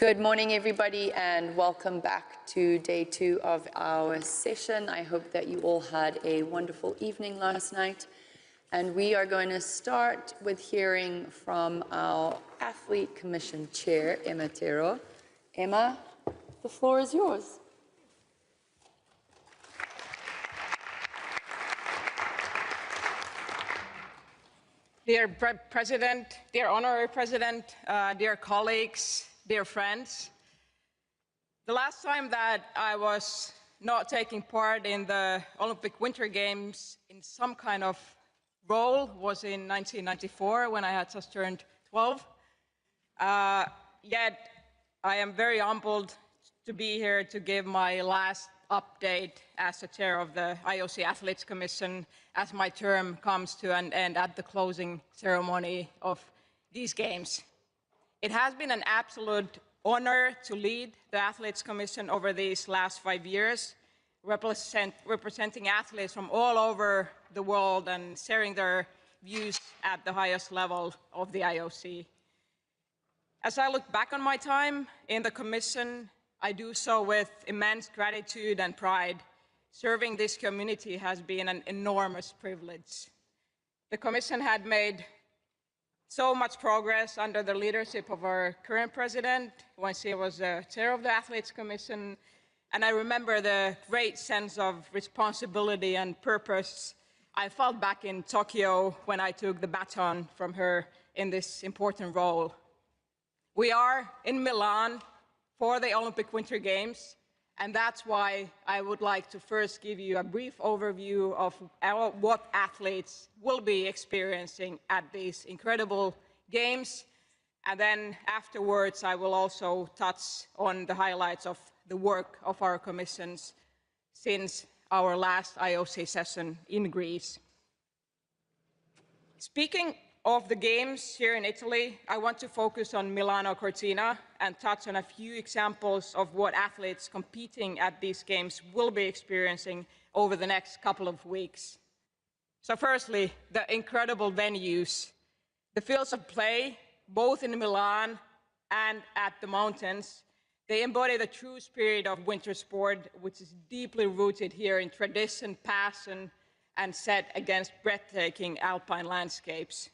Good morning, everybody, and welcome back to day 2 of our session. I hope that you all had a wonderful evening last night. And we are going to start with hearing from our Athlete Commission Chair, Emma Tero. Emma, the floor is yours. Dear President, dear Honorary President, dear colleagues, dear friends, the last time that I was not taking part in the Olympic Winter Games in some kind of role was in 1994 when I had just turned 12. Yet I am very humbled to be here to give my last update as the chair of the IOC Athletes Commission as my term comes to an end at the closing ceremony of these games. It has been an absolute honor to lead the Athletes Commission over these last 5 years, representing athletes from all over the world and sharing their views at the highest level of the IOC. As I look back on my time in the Commission, I do so with immense gratitude and pride. Serving this community has been an enormous privilege. The Commission had made so much progress under the leadership of our current president when she was the chair of the Athletes Commission, and I remember the great sense of responsibility and purpose I felt back in Tokyo when I took the baton from her in this important role. We are in Milan for the Olympic Winter Games, and that's why I would like to first give you a brief overview of what athletes will be experiencing at these incredible games. And then afterwards, I will also touch on the highlights of the work of our commissions since our last IOC session in Greece. Speaking of the games here in Italy, I want to focus on Milano Cortina and touch on a few examples of what athletes competing at these games will be experiencing over the next couple of weeks. So firstly, the incredible venues. The fields of play, both in Milan and at the mountains, they embody the true spirit of winter sport, which is deeply rooted here in tradition, passion, and set against breathtaking alpine landscapes.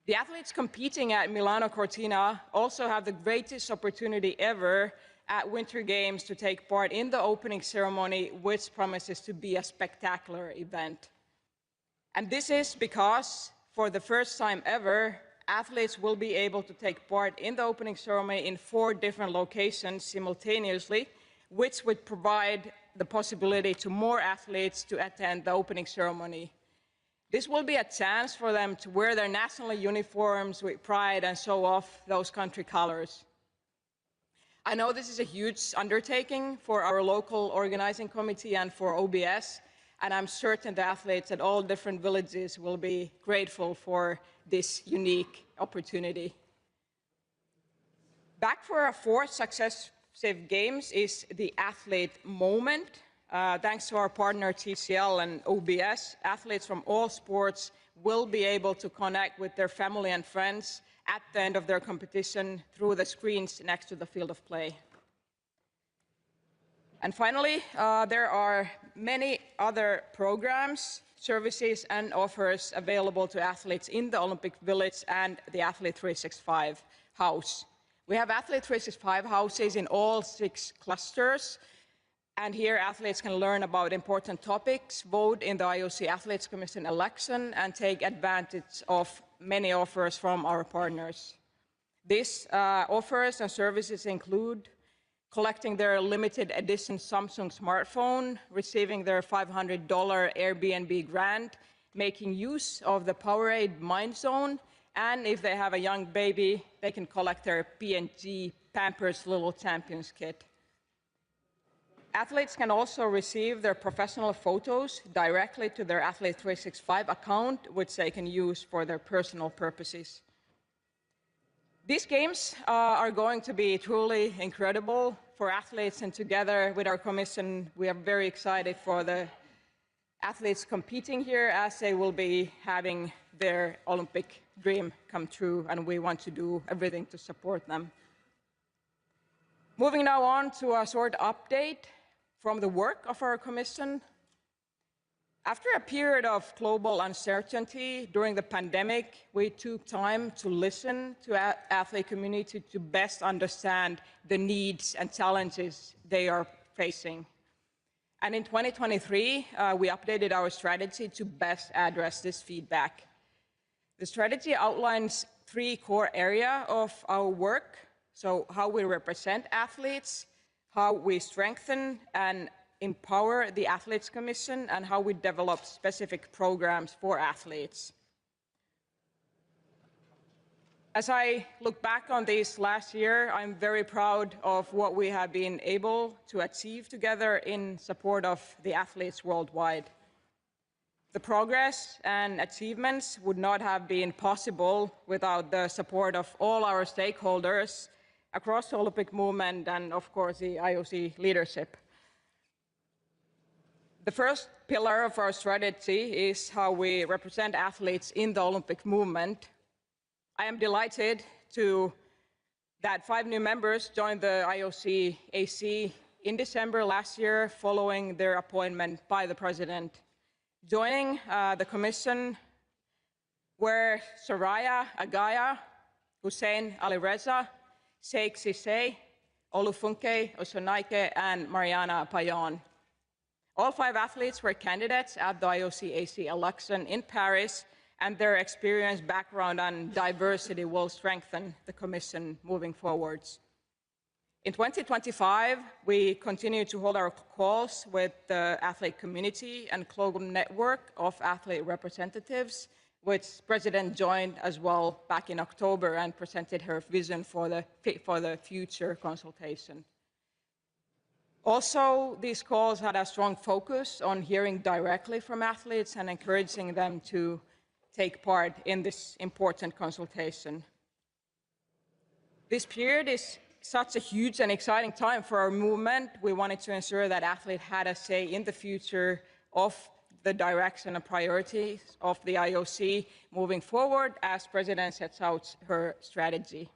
The athletes competing at Milano Cortina also have the greatest opportunity ever at Winter Games to take part in the opening ceremony, which promises to be a spectacular event. And this is because, for the first time ever, athletes will be able to take part in the opening ceremony in 4 different locations simultaneously, which would provide the possibility to more athletes to attend the opening ceremony. This will be a chance for them to wear their national uniforms with pride and show off those country colors. I know this is a huge undertaking for our local organizing committee and for OBS, and I'm certain the athletes at all different villages will be grateful for this unique opportunity. Back for our 4th successive games is the athlete moment. Thanks to our partner TCL and OBS, athletes from all sports will be able to connect with their family and friends at the end of their competition through the screens next to the field of play. And finally, there are many other programs, services, and offers available to athletes in the Olympic Village and the Athlete 365 house. We have Athlete 365 houses in all 6 clusters. And here, athletes can learn about important topics, vote in the IOC Athletes Commission election, and take advantage of many offers from our partners. These offers and services include collecting their limited edition Samsung smartphone, receiving their $500 Airbnb grant, making use of the Powerade Mind Zone, and if they have a young baby, they can collect their P&G Pampers Little Champions kit. Athletes can also receive their professional photos directly to their Athlete 365 account, which they can use for their personal purposes. These games are going to be truly incredible for athletes, and together with our commission, we are very excited for the athletes competing here, as they will be having their Olympic dream come true, and we want to do everything to support them. Moving now on to a short update from the work of our Commission. After a period of global uncertainty during the pandemic, we took time to listen to the athlete community to best understand the needs and challenges they are facing. And in 2023, we updated our strategy to best address this feedback. The strategy outlines 3 core areas of our work. So how we represent athletes, how we strengthen and empower the Athletes Commission, and how we develop specific programs for athletes. As I look back on this last year, I'm very proud of what we have been able to achieve together in support of the athletes worldwide. The progress and achievements would not have been possible without the support of all our stakeholders across the Olympic movement and, of course, the IOC leadership. The first pillar of our strategy is how we represent athletes in the Olympic movement. I am delighted that 5 new members joined the IOC AC in December last year following their appointment by the President. Joining the Commission were Soraya Agaya, Hussein Alireza, Sheikh Cissé, Olufunke Osonaike, and Mariana Payan. All 5 athletes were candidates at the IOC AC election in Paris, and their experience, background, and diversity will strengthen the Commission moving forwards. In 2025, we continue to hold our calls with the athlete community and global network of athlete representatives, which President joined as well back in October and presented her vision for the future consultation. Also, these calls had a strong focus on hearing directly from athletes and encouraging them to take part in this important consultation. This period is such a huge and exciting time for our movement. We wanted to ensure that athletes had a say in the future of the direction and priorities of the IOC moving forward as President sets out her strategy.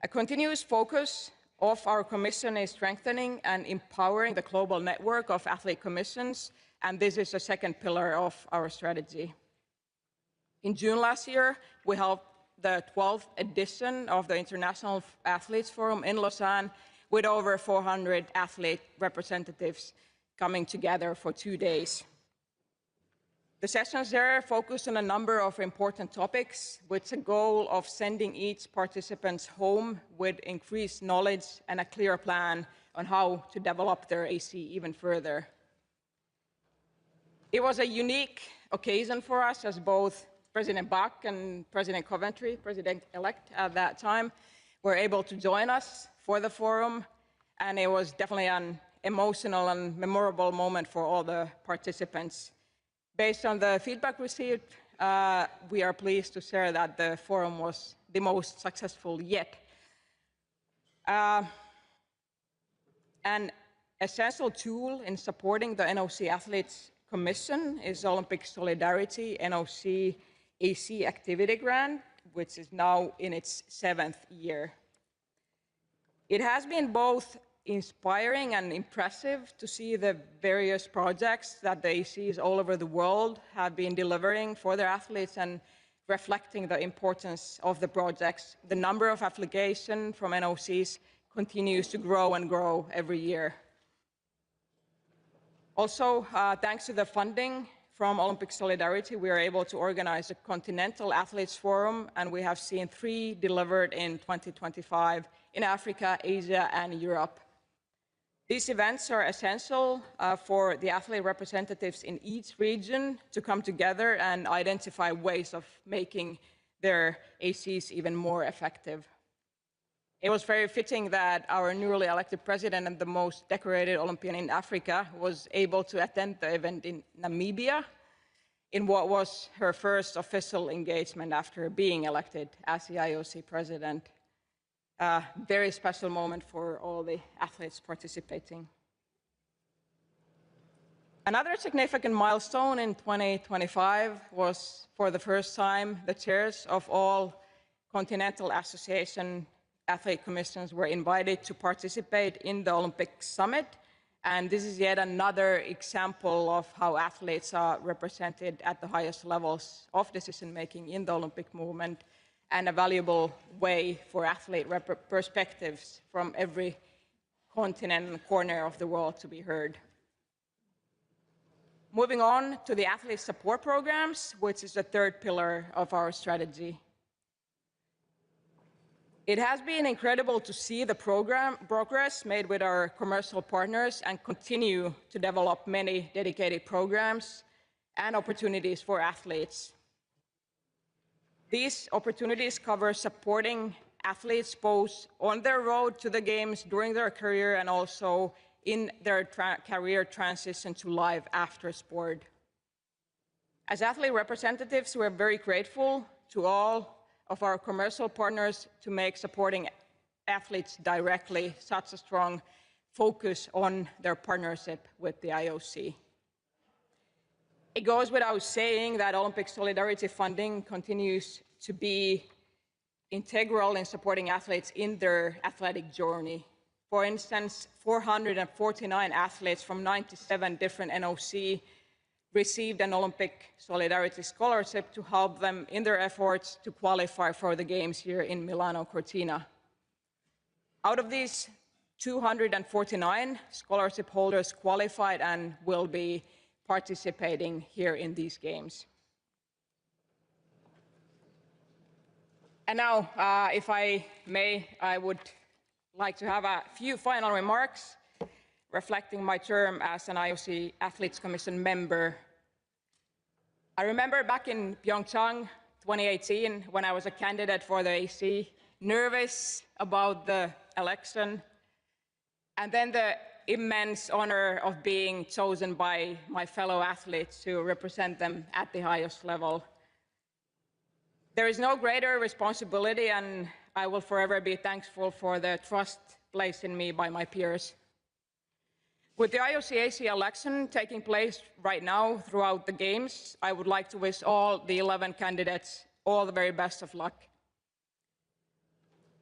A continuous focus of our Commission is strengthening and empowering the global network of athlete commissions, and this is the second pillar of our strategy. In June last year, we held the 12th edition of the International Athletes Forum in Lausanne with over 400 athlete representatives coming together for 2 days. The sessions there focused on a number of important topics with the goal of sending each participant home with increased knowledge and a clear plan on how to develop their AC even further. It was a unique occasion for us as both President Bach and President Coventry, President-elect at that time, were able to join us for the forum, and it was definitely an emotional and memorable moment for all the participants. Based on the feedback received, we are pleased to share that the forum was the most successful yet. An essential tool in supporting the NOC Athletes Commission is Olympic Solidarity NOC AC Activity Grant, which is now in its 7th year. It has been both inspiring and impressive to see the various projects that the ACs all over the world have been delivering for their athletes and reflecting the importance of the projects. The number of applications from NOCs continues to grow and grow every year. Also, thanks to the funding from Olympic Solidarity, we are able to organize a Continental Athletes Forum, and we have seen 3 delivered in 2025 in Africa, Asia, and Europe. These events are essential for the athlete representatives in each region to come together and identify ways of making their ACs even more effective. It was very fitting that our newly elected president and the most decorated Olympian in Africa was able to attend the event in Namibia in what was her first official engagement after being elected as the IOC president. A very special moment for all the athletes participating. Another significant milestone in 2025 was, for the first time, the chairs of all Continental Association athlete commissions were invited to participate in the Olympic Summit. And this is yet another example of how athletes are represented at the highest levels of decision-making in the Olympic movement, and a valuable way for athlete perspectives from every continent and corner of the world to be heard. Moving on to the athlete support programs, which is the third pillar of our strategy. It has been incredible to see the progress made with our commercial partners and continue to develop many dedicated programs and opportunities for athletes. These opportunities cover supporting athletes both on their road to the games, during their career, and also in their career transition to life after sport. As athlete representatives, we're very grateful to all of our commercial partners to make supporting athletes directly such a strong focus on their partnership with the IOC. It goes without saying that Olympic solidarity funding continues to be integral in supporting athletes in their athletic journey. For instance, 449 athletes from 97 different NOC received an Olympic Solidarity Scholarship to help them in their efforts to qualify for the Games here in Milano Cortina. Out of these 249, scholarship holders qualified and will be participating here in these Games. And now, if I may, I would like to have a few final remarks reflecting my term as an IOC Athletes Commission member. I remember back in Pyeongchang 2018, when I was a candidate for the AC, nervous about the election, and then the immense honor of being chosen by my fellow athletes to represent them at the highest level. There is no greater responsibility, and I will forever be thankful for the trust placed in me by my peers. With the IOC election taking place right now throughout the Games, I would like to wish all the 11 candidates all the very best of luck.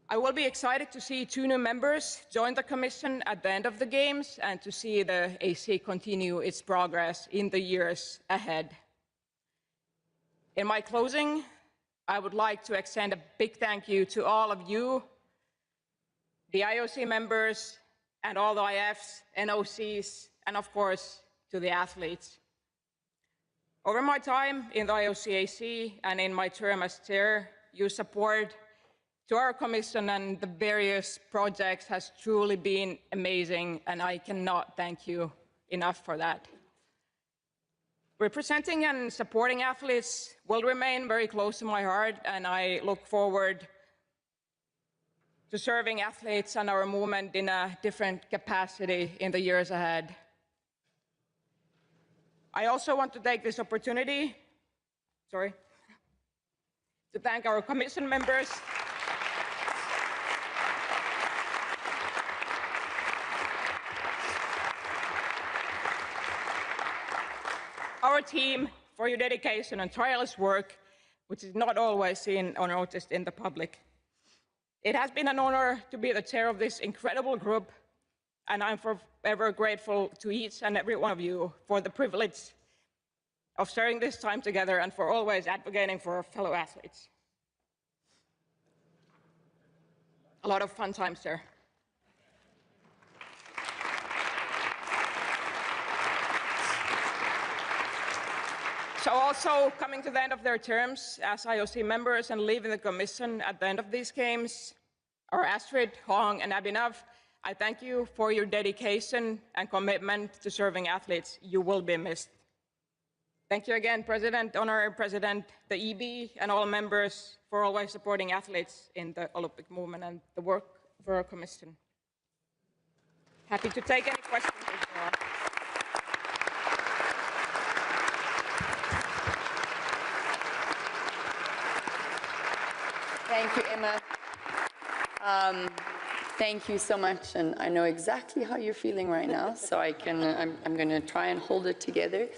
I will be excited to see 2 new members join the Commission at the end of the Games and to see the AC continue its progress in the years ahead. In my closing, I would like to extend a big thank you to all of you, the IOC members, and all the IFs, NOCs, and of course, to the athletes. Over my time in the IOC and in my term as chair, your support to our commission and the various projects has truly been amazing, and I cannot thank you enough for that. Representing and supporting athletes will remain very close to my heart, and I look forward to serving athletes and our movement in a different capacity in the years ahead. I also want to take this opportunity, to thank our commission members, our team, for your dedication and tireless work, which is not always seen or noticed in the public. It has been an honor to be the chair of this incredible group, and I'm forever grateful to each and every one of you for the privilege of sharing this time together and for always advocating for our fellow athletes. A lot of fun times there. So also coming to the end of their terms as IOC members and leaving the Commission at the end of these Games, are Astrid, Hong, and Abhinav. I thank you for your dedication and commitment to serving athletes. You will be missed. Thank you again, President, Honorary President, the EB, and all members for always supporting athletes in the Olympic movement and the work for our Commission. Happy to take any questions if there are. Thank you, Emma. Thank you so much, and I know exactly how you're feeling right now, so I'm going to try and hold it together.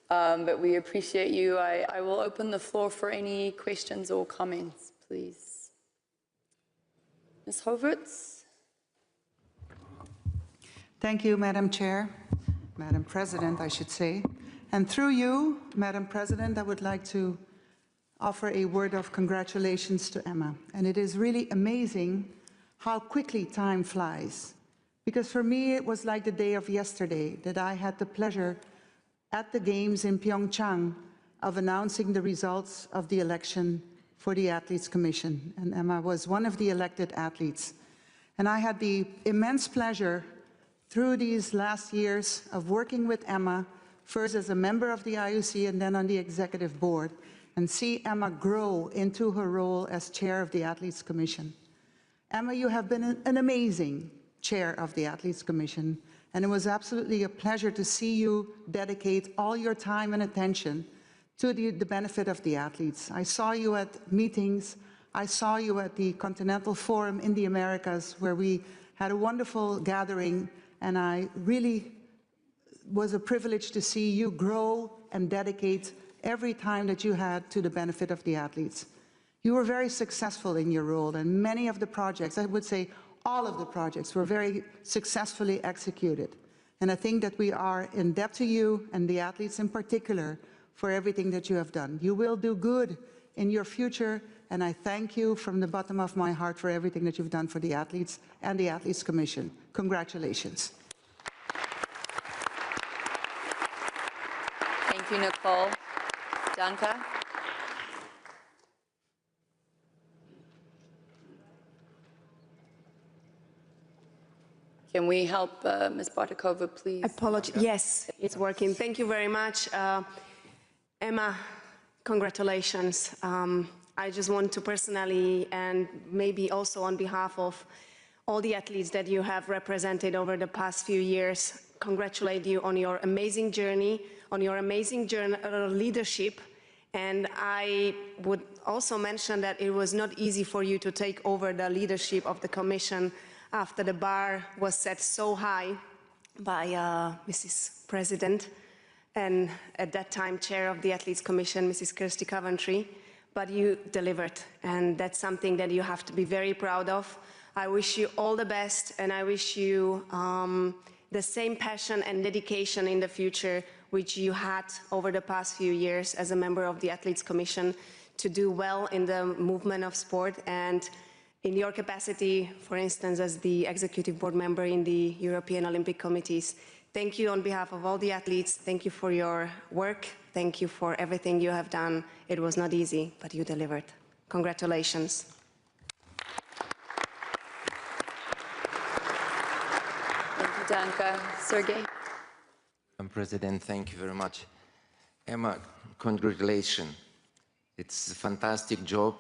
But we appreciate you. I will open the floor for any questions or comments, please. Ms. Hovertz? Thank you, Madam Chair, Madam President, I should say. And through you, Madam President, I would like to offer a word of congratulations to Emma. And it is really amazing how quickly time flies. Because for me, it was like the day of yesterday that I had the pleasure at the Games in Pyeongchang of announcing the results of the election for the Athletes Commission. And Emma was one of the elected athletes. And I had the immense pleasure through these last years of working with Emma, first as a member of the IOC and then on the executive board, and see Emma grow into her role as chair of the Athletes Commission. Emma, you have been an amazing chair of the Athletes Commission, and it was absolutely a pleasure to see you dedicate all your time and attention to the benefit of the athletes. I saw you at meetings, I saw you at the Continental Forum in the Americas, where we had a wonderful gathering, and I really was a privilege to see you grow and dedicate every time that you had to the benefit of the athletes. You were very successful in your role, and many of the projects, I would say all of the projects, were very successfully executed. And I think that we are in debt to you and the athletes in particular for everything that you have done. You will do good in your future, and I thank you from the bottom of my heart for everything that you've done for the athletes and the Athletes Commission. Congratulations. Thank you, Nicole. Danke. Can we help Ms. Bartikova, please? Apologies. Yes, it's working. Thank you very much. Emma, congratulations. I just want to personally, and maybe also on behalf of all the athletes that you have represented over the past few years, congratulate you on your amazing journey, on your amazing leadership. And I would also mention that it was not easy for you to take over the leadership of the Commission after the bar was set so high by Mrs. President, and at that time, chair of the Athletes Commission, Mrs. Kirsty Coventry, but you delivered, and that's something that you have to be very proud of. I wish you all the best, and I wish you the same passion and dedication in the future which you had over the past few years as a member of the Athletes Commission to do well in the movement of sport, and in your capacity, for instance, as the executive board member in the European Olympic Committees. Thank you on behalf of all the athletes. Thank you for your work. Thank you for everything you have done. It was not easy, but you delivered. Congratulations. Thank you, Danke. Sergey? Madam President, thank you very much. Emma, congratulations. It's a fantastic job.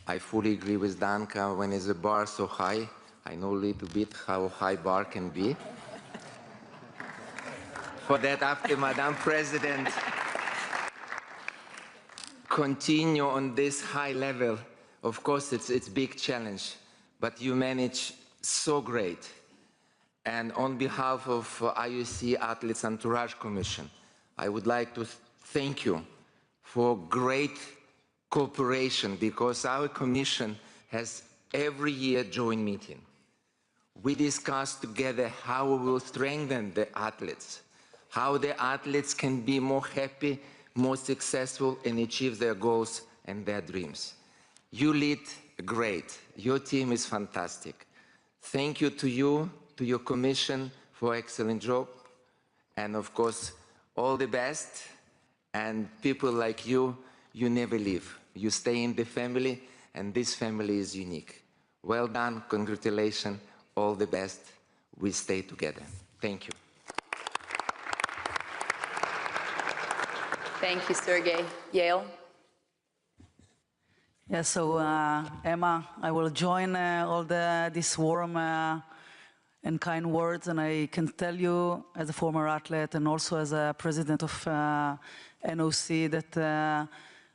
I fully agree with Danka. When is the bar so high, I know a little bit how high bar can be. For that, after Madam President continue on this high level, of course it's a big challenge, but you manage so great. And on behalf of IOC Athletes Entourage Commission, I would like to thank you for great cooperation, because our commission has every year joint meeting. We discuss together how we will strengthen the athletes, how the athletes can be more happy, more successful, and achieve their goals and their dreams. You lead great. Your team is fantastic. Thank you to you, to your commission for excellent job, and of course, all the best. And people like you, you never leave. You stay in the family, and this family is unique. Well done, congratulations, all the best. We stay together. Thank you. Thank you, Sergey. Yale? Yeah, so Emma, I will join all this warm and kind words, and I can tell you as a former athlete and also as a president of NOC that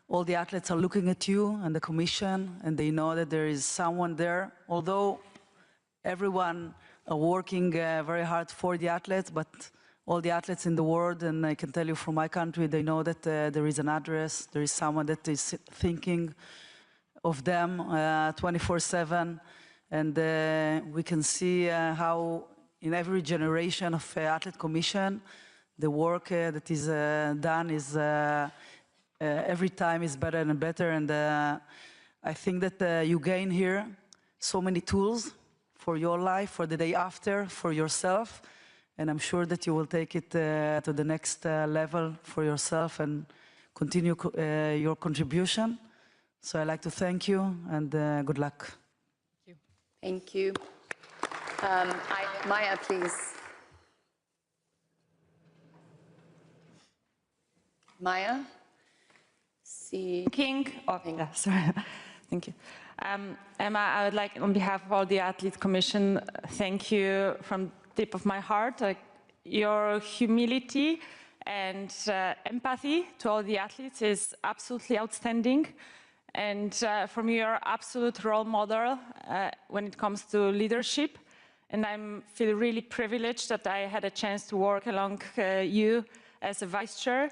all the athletes are looking at you and the commission, and they know that there is someone there. Although everyone are working very hard for the athletes, but all the athletes in the world, and I can tell you from my country, they know that there is an address, there is someone that is thinking of them 24/7. And we can see how in every generation of Athlete Commission, the work that is done is every time is better and better. And I think that you gain here so many tools for your life, for the day after, for yourself. And I'm sure that you will take it to the next level for yourself and continue your contribution. So I'd like to thank you and good luck. Thank you. Maya, please. Maya? King. Oh, yeah, sorry. Thank you. Emma, I would like, on behalf of all the Athlete Commission, thank you from the tip of my heart. Your humility and empathy to all the athletes is absolutely outstanding. And for me, you're absolute role model when it comes to leadership. And I feel really privileged that I had a chance to work along you as a vice chair.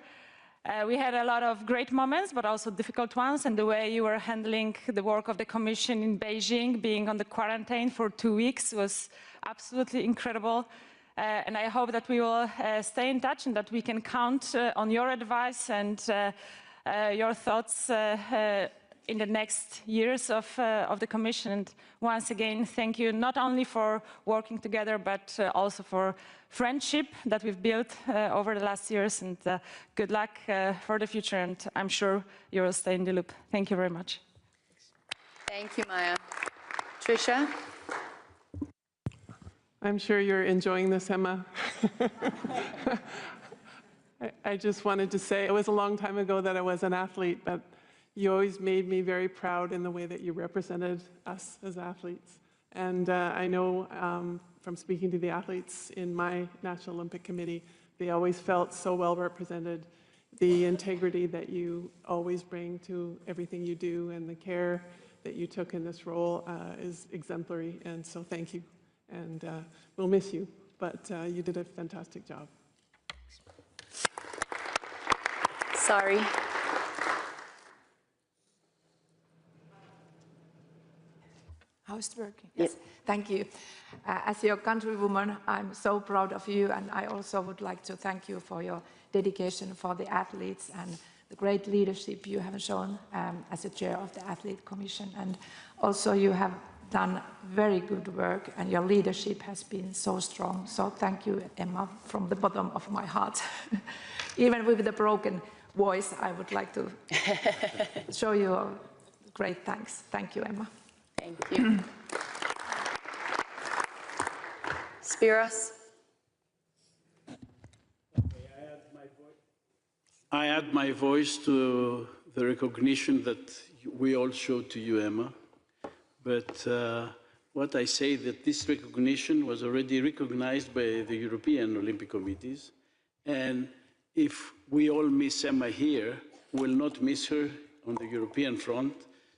We had a lot of great moments, but also difficult ones, and the way you were handling the work of the Commission in Beijing, being on the quarantine for 2 weeks, was absolutely incredible. And I hope that we will stay in touch and that we can count on your advice and your thoughts in the next years of the Commission. And once again, thank you not only for working together, but also for friendship that we've built over the last years. And good luck for the future. And I'm sure you will stay in the loop. Thank you very much. Thank you, Maya. Tricia? I'm sure you're enjoying this, Emma. I just wanted to say, it was a long time ago that I was an athlete, but you always made me very proud in the way that you represented us as athletes. And I know from speaking to the athletes in my National Olympic Committee, they always felt so well represented. The integrity that you always bring to everything you do and the care that you took in this role is exemplary. And so thank you. And we'll miss you, but you did a fantastic job. Sorry. How is it working? Yes, thank you. As your countrywoman, I'm so proud of you, and I also would like to thank you for your dedication for the athletes and the great leadership you have shown as a chair of the Athlete Commission. And also you have done very good work, and your leadership has been so strong. So thank you, Emma, from the bottom of my heart. Even with the broken voice, I would like to show you a great thanks. Thank you, Emma. Thank you. Spiros? I add my voice to the recognition that we all showed to you, Emma. But what I say that this recognition was already recognized by the European Olympic Committees. And if we all miss Emma here, we will not miss her on the European front.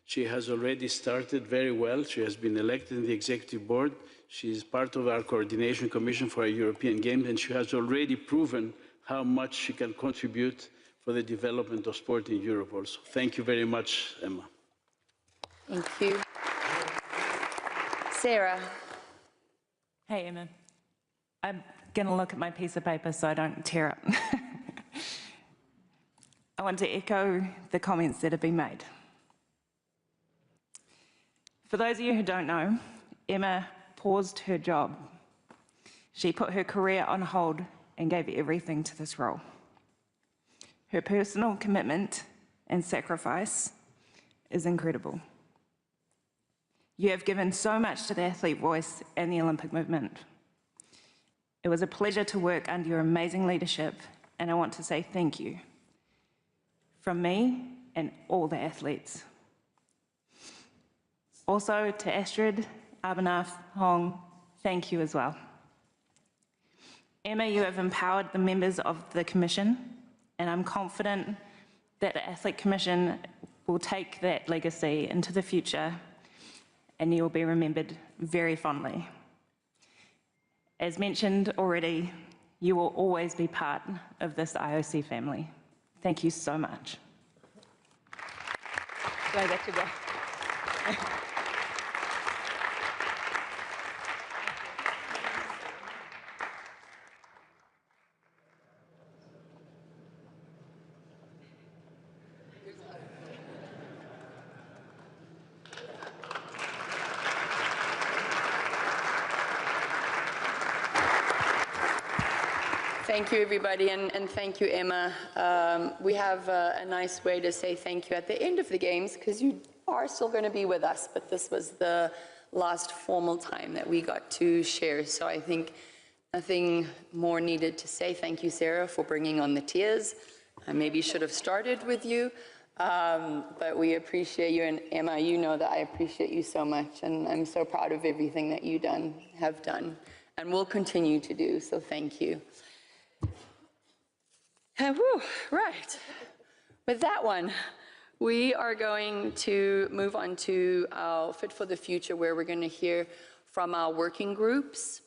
She has already started very well. She has been elected in the Executive Board. She is part of our Coordination Commission for our European Games, and she has already proven how much she can contribute for the development of sport in Europe also. Thank you very much, Emma. Thank you. Sarah? Hey, Emma. I'm going to look at my piece of paper so I don't tear it. I want to echo the comments that have been made. For those of you who don't know, Emma paused her job. She put her career on hold and gave everything to this role. Her personal commitment and sacrifice is incredible. You have given so much to the athlete voice and the Olympic movement. It was a pleasure to work under your amazing leadership, and I want to say thank you from me and all the athletes. Also to Astrid, Abhinav, Hong, thank you as well. Emma, you have empowered the members of the Commission, and I'm confident that the Athlete Commission will take that legacy into the future, and you will be remembered very fondly. As mentioned already, you will always be part of this IOC family. Thank you so much. Glad that you go. Thank you, everybody, and thank you, Emma. We have a nice way to say thank you at the end of the games, because you are still going to be with us, but this was the last formal time that we got to share. So I think nothing more needed to say. Thank you, Sarah, for bringing on the tears. I maybe should have started with you, but we appreciate you. And Emma, you know that I appreciate you so much, and I'm so proud of everything that you have done, and will continue to do. So thank you. Right. With that one, we are going to move on to our Fit for the Future, where we're going to hear from our working groups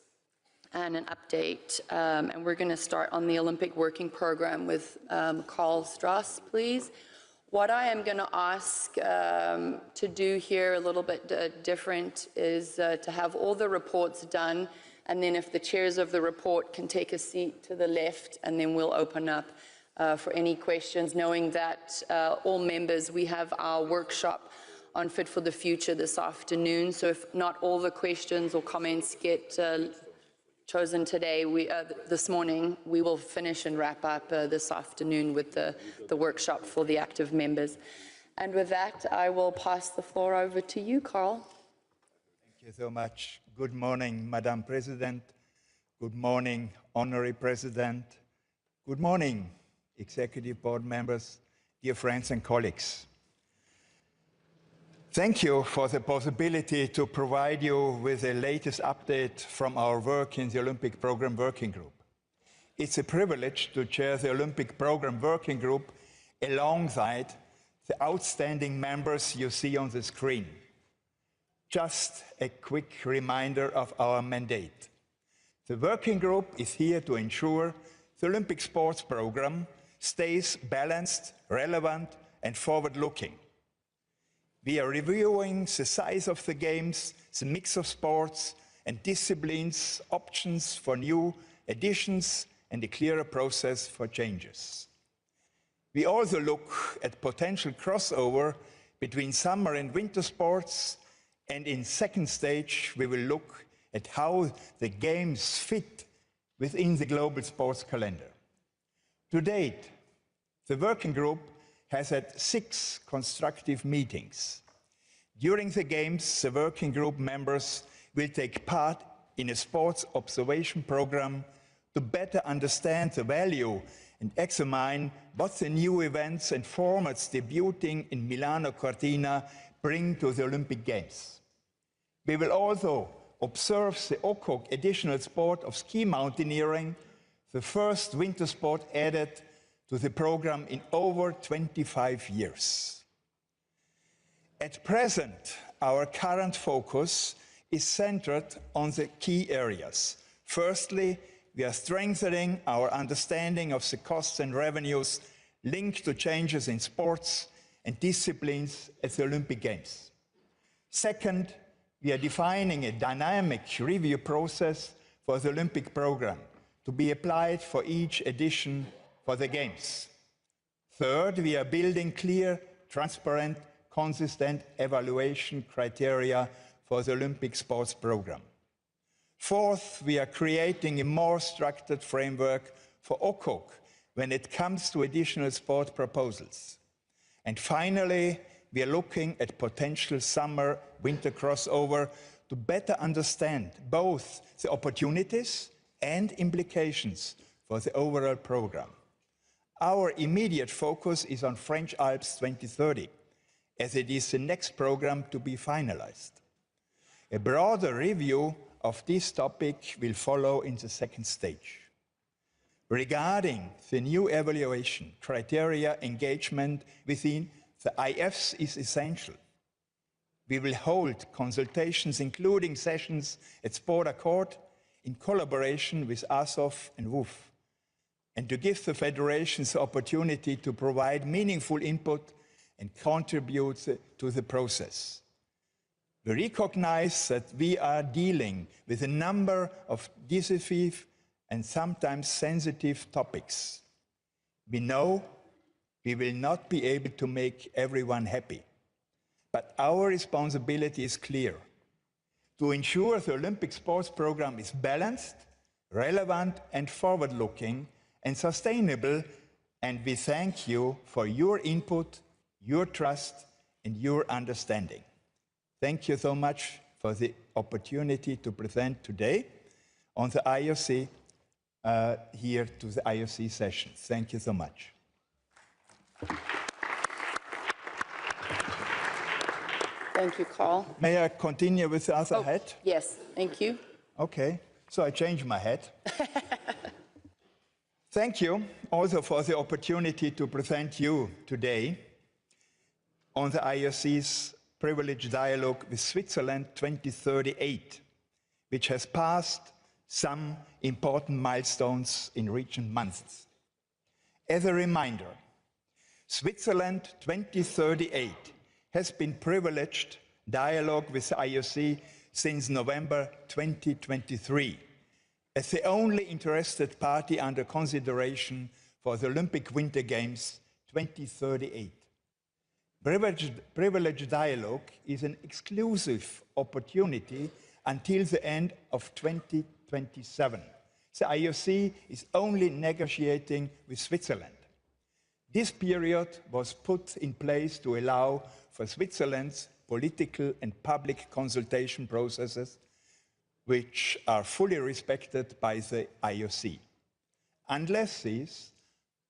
and an update. And we're going to start on the Olympic Working Program with Carl Strauss, please. What I am going to ask to do here a little bit different is to have all the reports done, and then if the chairs of the report can take a seat to the left, and then we'll open up for any questions, knowing that all members, we have our workshop on Fit for the Future this afternoon. So if not all the questions or comments get chosen today, this morning, we will finish and wrap up this afternoon with the workshop for the active members. And with that, I will pass the floor over to you, Carl. Thank you so much. Good morning, Madam President. Good morning, Honorary President. Good morning, Executive Board members, dear friends and colleagues. Thank you for the possibility to provide you with the latest update from our work in the Olympic Program Working Group. It's a privilege to chair the Olympic Program Working Group alongside the outstanding members you see on the screen. Just a quick reminder of our mandate. The working group is here to ensure the Olympic sports program stays balanced, relevant, and forward-looking. We are reviewing the size of the games, the mix of sports and disciplines, options for new additions, and a clearer process for changes. We also look at potential crossover between summer and winter sports, and in second stage, we will look at how the games fit within the global sports calendar. To date, the working group has had 6 constructive meetings. During the games, the working group members will take part in a sports observation program to better understand the value and examine what the new events and formats debuting in Milano Cortina bring to the Olympic Games. We will also observe the OCOG additional sport of ski mountaineering, the first winter sport added to the program in over 25 years. At present, our current focus is centered on the key areas. Firstly, we are strengthening our understanding of the costs and revenues linked to changes in sports and disciplines at the Olympic Games. Second, we are defining a dynamic review process for the Olympic program to be applied for each edition for the Games. Third, we are building clear, transparent, consistent evaluation criteria for the Olympic sports program. Fourth, we are creating a more structured framework for OCOG when it comes to additional sport proposals. And finally, we are looking at potential summer-winter crossover to better understand both the opportunities and implications for the overall program. Our immediate focus is on French Alps 2030, as it is the next program to be finalized. A broader review of this topic will follow in the second stage. Regarding the new evaluation criteria, engagement within the IFs is essential. We will hold consultations, including sessions at Sport Accord, in collaboration with ASOF and WUF, and to give the federations the opportunity to provide meaningful input and contribute to the process. We recognize that we are dealing with a number of decisive and sometimes sensitive topics. We know we will not be able to make everyone happy, but our responsibility is clear: to ensure the Olympic sports program is balanced, relevant, and forward-looking, and sustainable, and we thank you for your input, your trust, and your understanding. Thank you so much for the opportunity to present today on the IOC, here to the IOC session. Thank you so much. Thank you, Carl. May I continue with the other hat? Yes, thank you. Okay, so I changed my hat. Thank you also for the opportunity to present you today on the IOC's Privileged Dialogue with Switzerland 2038, which has passed some important milestones in recent months. As a reminder, Switzerland 2038 has been privileged dialogue with the IOC since November 2023, as the only interested party under consideration for the Olympic Winter Games 2038. Privileged dialogue is an exclusive opportunity until the end of 2027. The IOC is only negotiating with Switzerland. This period was put in place to allow for Switzerland's political and public consultation processes, which are fully respected by the IOC. Unless these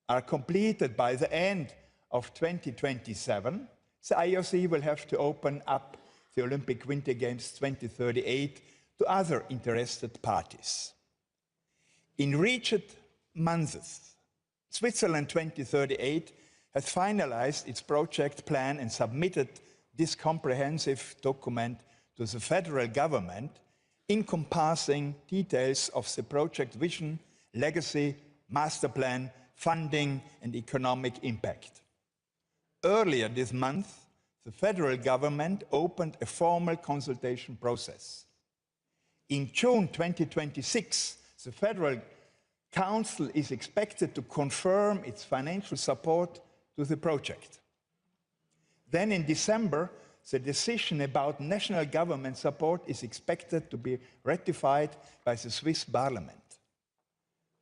are completed by the end of 2027, the IOC will have to open up the Olympic Winter Games 2038 to other interested parties. In recent months, Switzerland 2038 has finalized its project plan and submitted this comprehensive document to the federal government, encompassing details of the project vision, legacy, master plan, funding, and economic impact. Earlier this month, the federal government opened a formal consultation process. In June 2026, the Federal Council is expected to confirm its financial support to the project. Then in December, the decision about national government support is expected to be ratified by the Swiss Parliament.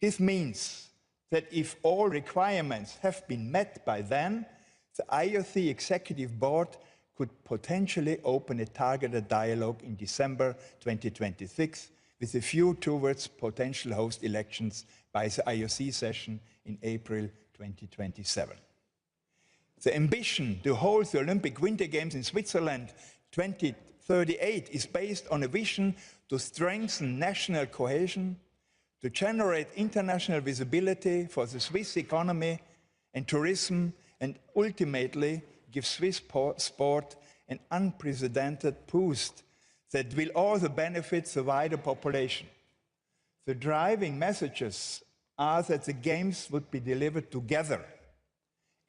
This means that if all requirements have been met by then, the IOC Executive Board could potentially open a targeted dialogue in December 2026 with a view towards potential host elections by the IOC session in April 2027. The ambition to hold the Olympic Winter Games in Switzerland 2038 is based on a vision to strengthen national cohesion, to generate international visibility for the Swiss economy and tourism, and ultimately give Swiss sport an unprecedented boost that will also benefit the wider population. The driving messages are that the Games would be delivered together,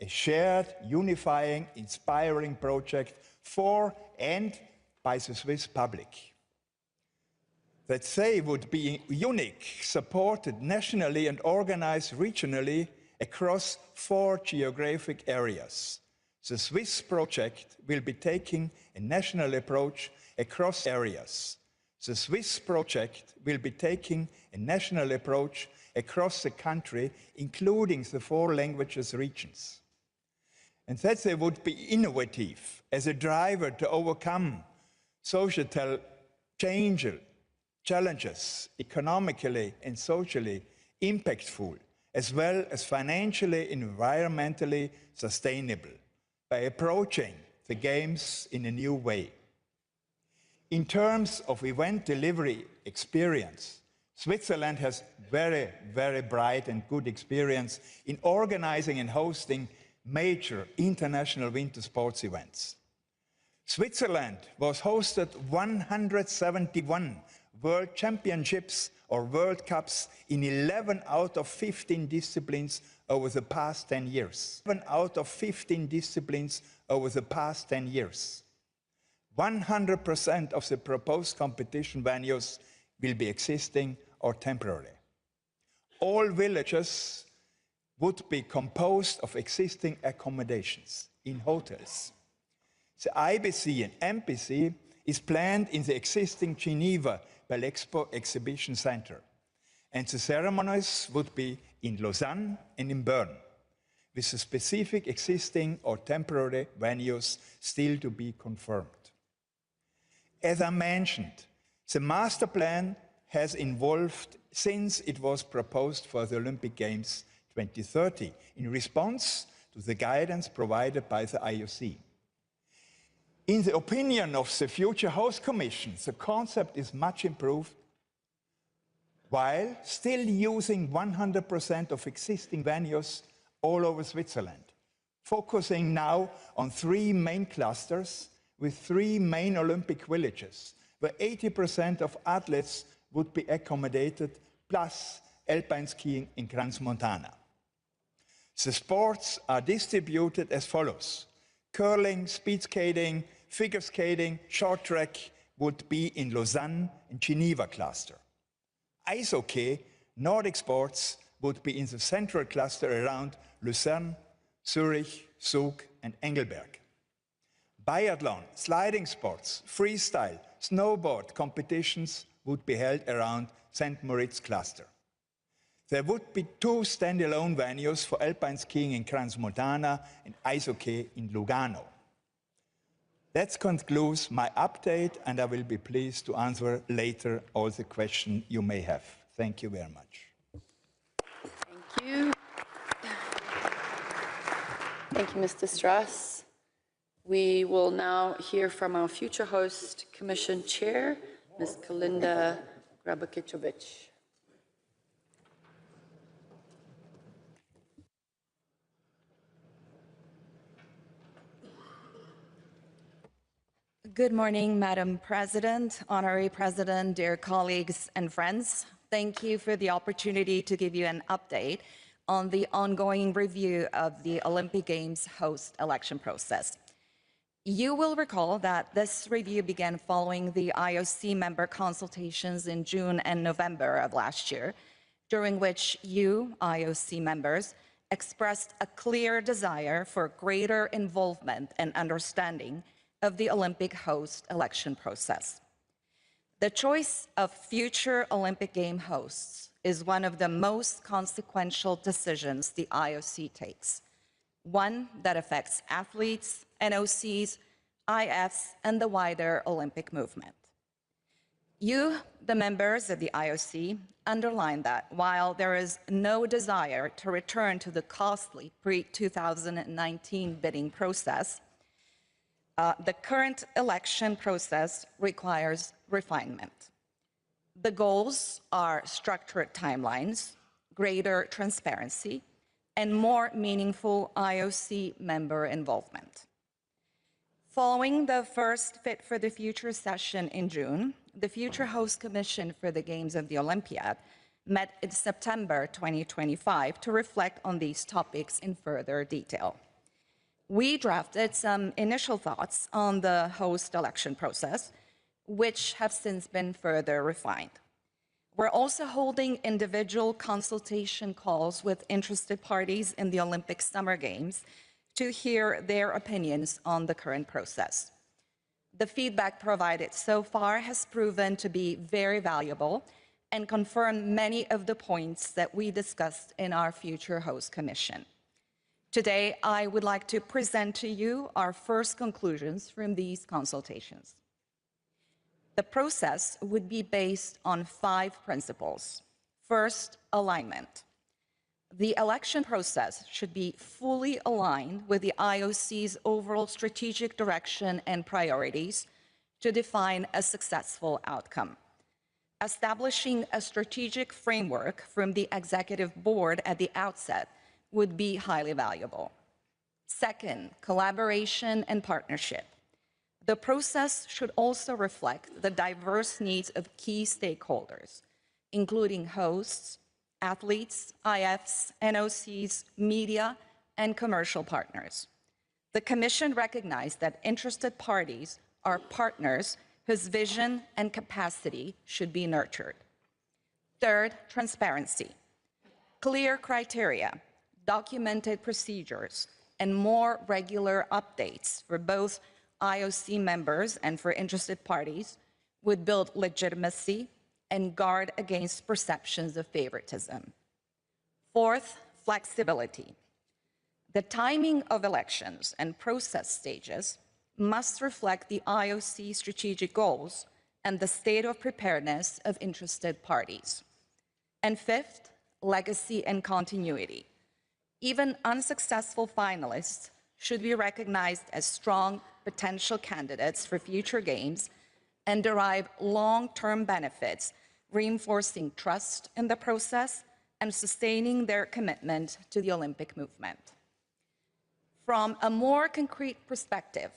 a shared, unifying, inspiring project for and by the Swiss public. That they would be unique, supported nationally and organized regionally across 4 geographic areas. The Swiss project will be taking a national approach across areas. The Swiss project will be taking a national approach across the country, including the 4 languages regions. And that they would be innovative as a driver to overcome societal challenges, economically and socially impactful, as well as financially and environmentally sustainable, by approaching the Games in a new way. In terms of event delivery experience, Switzerland has very, very bright and good experience in organizing and hosting major international winter sports events. Switzerland was hosted 171 World Championships or World Cups in 11 out of 15 disciplines over the past 10 years. 11 out of 15 disciplines over the past 10 years. 100% of the proposed competition venues will be existing or temporary. All villages would be composed of existing accommodations in hotels. The IBC and MPC is planned in the existing Geneva Belexpo Exhibition Center. And the ceremonies would be in Lausanne and in Bern, with the specific existing or temporary venues still to be confirmed. As I mentioned, the master plan has evolved since it was proposed for the Olympic Games 2030 in response to the guidance provided by the IOC. In the opinion of the future host commission, the concept is much improved while still using 100% of existing venues all over Switzerland, focusing now on 3 main clusters with 3 main Olympic villages, where 80% of athletes would be accommodated, plus alpine skiing in Crans-Montana. The sports are distributed as follows. Curling, speed skating, figure skating, short track would be in Lausanne and Geneva cluster. Ice hockey, Nordic sports would be in the central cluster around Lucerne, Zurich, Zug and Engelberg. Biathlon, sliding sports, freestyle, snowboard competitions would be held around St. Moritz cluster. There would be 2 standalone venues for alpine skiing in Crans-Montana and ice hockey in Lugano. That concludes my update, and I will be pleased to answer later all the questions you may have. Thank you very much. Thank you. Thank you, Mr. Strass. We will now hear from our future host commission chair, Ms. Kalinda Grabakicevic. Good morning, Madam President, Honorary President, dear colleagues and friends. Thank you for the opportunity to give you an update on the ongoing review of the Olympic Games host election process. You will recall that this review began following the IOC member consultations in June and November of last year, during which you, IOC members, expressed a clear desire for greater involvement and understanding of the Olympic host election process. The choice of future Olympic Game hosts is one of the most consequential decisions the IOC takes, one that affects athletes, NOCs, IFs, and the wider Olympic movement. You, the members of the IOC, underline that while there is no desire to return to the costly pre-2019 bidding process, the current election process requires refinement. The goals are structured timelines, greater transparency, and more meaningful IOC member involvement. Following the first Fit for the Future session in June, the Future Host Commission for the Games of the Olympiad met in September 2025 to reflect on these topics in further detail. We drafted some initial thoughts on the host election process, which have since been further refined. We're also holding individual consultation calls with interested parties in the Olympic Summer Games to hear their opinions on the current process. The feedback provided so far has proven to be very valuable and confirmed many of the points that we discussed in our Future Host Commission. Today, I would like to present to you our first conclusions from these consultations. The process would be based on 5 principles. First, alignment. The election process should be fully aligned with the IOC's overall strategic direction and priorities to define a successful outcome. Establishing a strategic framework from the executive board at the outset would be highly valuable. Second, collaboration and partnership. The process should also reflect the diverse needs of key stakeholders, including hosts, athletes, IFs, NOCs, media, and commercial partners. The Commission recognized that interested parties are partners whose vision and capacity should be nurtured. Third, transparency. Clear criteria, documented procedures, and more regular updates for both IOC members and for interested parties would build legitimacy, and guard against perceptions of favoritism. Fourth, flexibility. The timing of elections and process stages must reflect the IOC strategic goals and the state of preparedness of interested parties. And fifth, legacy and continuity. Even unsuccessful finalists should be recognized as strong potential candidates for future games and derive long-term benefits, reinforcing trust in the process and sustaining their commitment to the Olympic movement. From a more concrete perspective,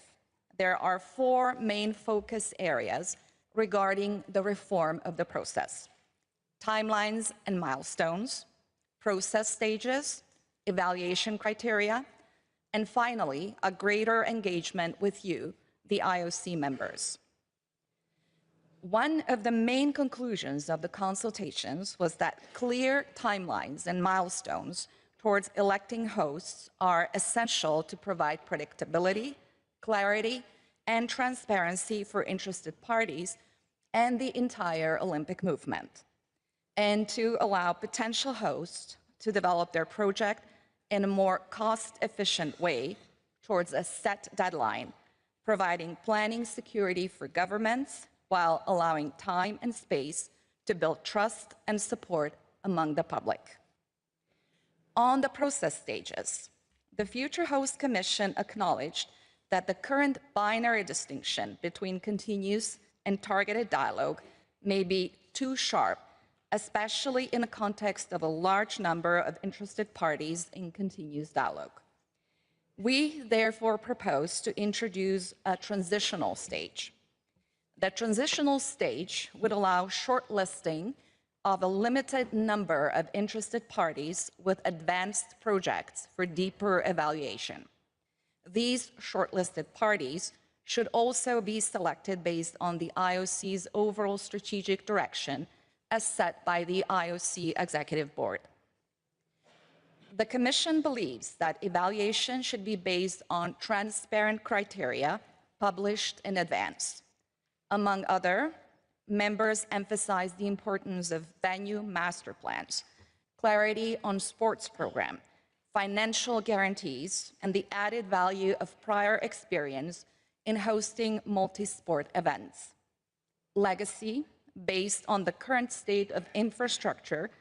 there are four main focus areas regarding the reform of the process: timelines and milestones, process stages, evaluation criteria, and finally, a greater engagement with you, the IOC members. One of the main conclusions of the consultations was that clear timelines and milestones towards electing hosts are essential to provide predictability, clarity, and transparency for interested parties and the entire Olympic movement, and to allow potential hosts to develop their project in a more cost-efficient way towards a set deadline, providing planning security for governments while allowing time and space to build trust and support among the public. On the process stages, the Future Host Commission acknowledged that the current binary distinction between continuous and targeted dialogue may be too sharp, especially in the context of a large number of interested parties in continuous dialogue. We therefore propose to introduce a transitional stage. The transitional stage would allow shortlisting of a limited number of interested parties with advanced projects for deeper evaluation. These shortlisted parties should also be selected based on the IOC's overall strategic direction as set by the IOC Executive Board. The Commission believes that evaluation should be based on transparent criteria published in advance. Among other, members emphasize the importance of venue master plans, clarity on sports program, financial guarantees, and the added value of prior experience in hosting multi-sport events. Legacy, based on the current state of infrastructure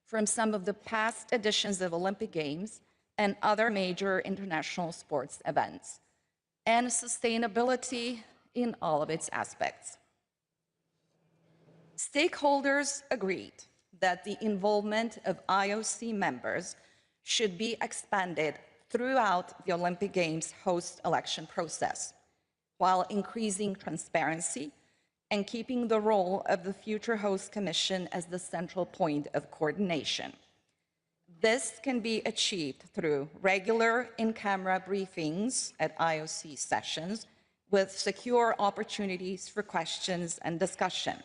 from some of the past editions of Olympic Games and other major international sports events, and sustainability in all of its aspects. Stakeholders agreed that the involvement of IOC members should be expanded throughout the Olympic Games host election process, while increasing transparency and keeping the role of the Future Host Commission as the central point of coordination. This can be achieved through regular in-camera briefings at IOC sessions with secure opportunities for questions and discussion,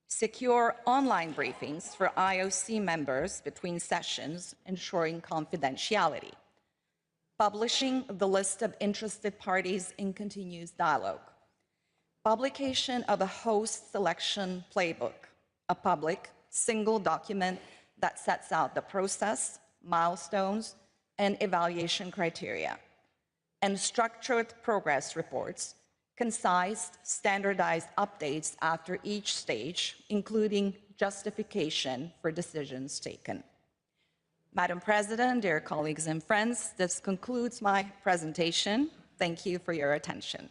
secure online briefings for IOC members between sessions, ensuring confidentiality, publishing the list of interested parties in continuous dialogue, publication of a host selection playbook, a public, single document that sets out the process, milestones, and evaluation criteria, and structured progress reports, concise, standardized updates after each stage, including justification for decisions taken. Madam President, dear colleagues and friends, this concludes my presentation. Thank you for your attention.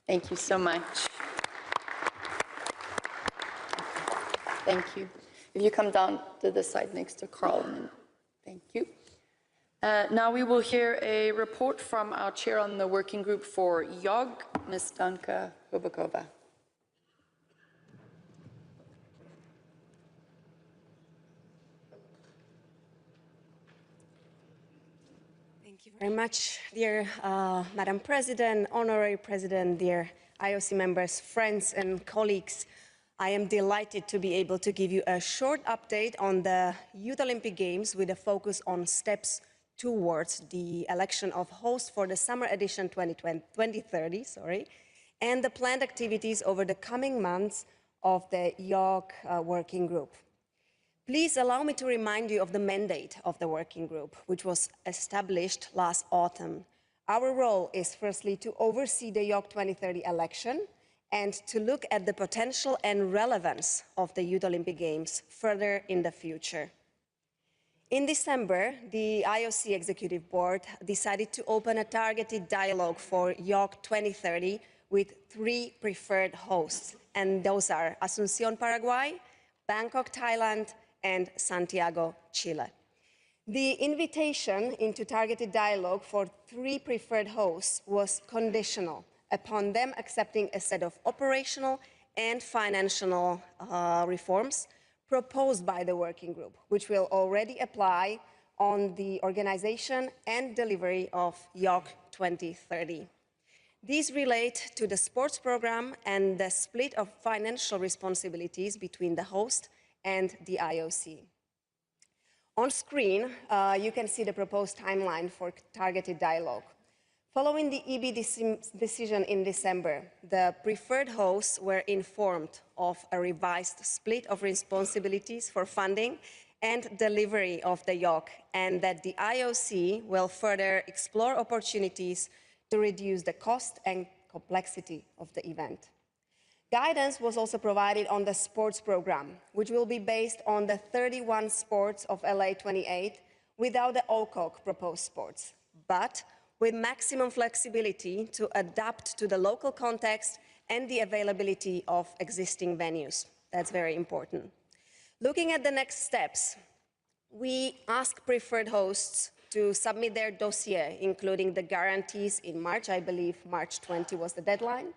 Thank you so much. Thank you. If you come down to the side next to Carl, thank you. Now we will hear a report from our chair on the working group for IOG, Ms. Danka Hubakova. Thank you very much, dear Madam President, Honorary President, dear IOC members, friends and colleagues. I am delighted to be able to give you a short update on the Youth Olympic Games with a focus on steps towards the election of host for the summer edition 2030, and the planned activities over the coming months of the IOC working group. Please allow me to remind you of the mandate of the working group, which was established last autumn. Our role is firstly to oversee the IOC 2030 election and to look at the potential and relevance of the Youth Olympic Games further in the future. In December, the IOC Executive Board decided to open a targeted dialogue for IOC 2030 with 3 preferred hosts, and those are Asunción, Paraguay, Bangkok, Thailand, and Santiago, Chile. The invitation into targeted dialogue for 3 preferred hosts was conditional upon them accepting a set of operational and financial reforms proposed by the working group, which will already apply on the organization and delivery of IOC 2030. These relate to the sports program and the split of financial responsibilities between the host and the IOC. On screen, you can see the proposed timeline for targeted dialogue. Following the EB decision in December, the preferred hosts were informed of a revised split of responsibilities for funding and delivery of the IOC, and that the IOC will further explore opportunities to reduce the cost and complexity of the event. Guidance was also provided on the sports program, which will be based on the 31 sports of LA 28 without the OCOC proposed sports, but with maximum flexibility to adapt to the local context and the availability of existing venues. That's very important. Looking at the next steps, we ask preferred hosts to submit their dossier, including the guarantees in March. I believe March 20 was the deadline.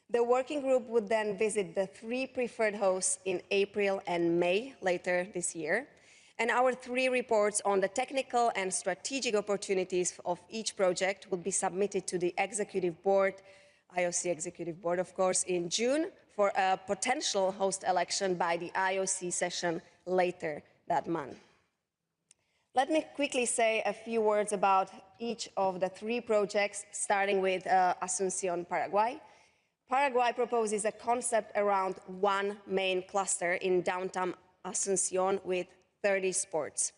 The working group would then visit the 3 preferred hosts in April and May later this year. And our 3 reports on the technical and strategic opportunities of each project will be submitted to the Executive Board, IOC Executive Board, of course, in June for a potential host election by the IOC session later that month. Let me quickly say a few words about each of the 3 projects, starting with Asunción, Paraguay. Paraguay proposes a concept around 1 main cluster in downtown Asunción with 30 sports.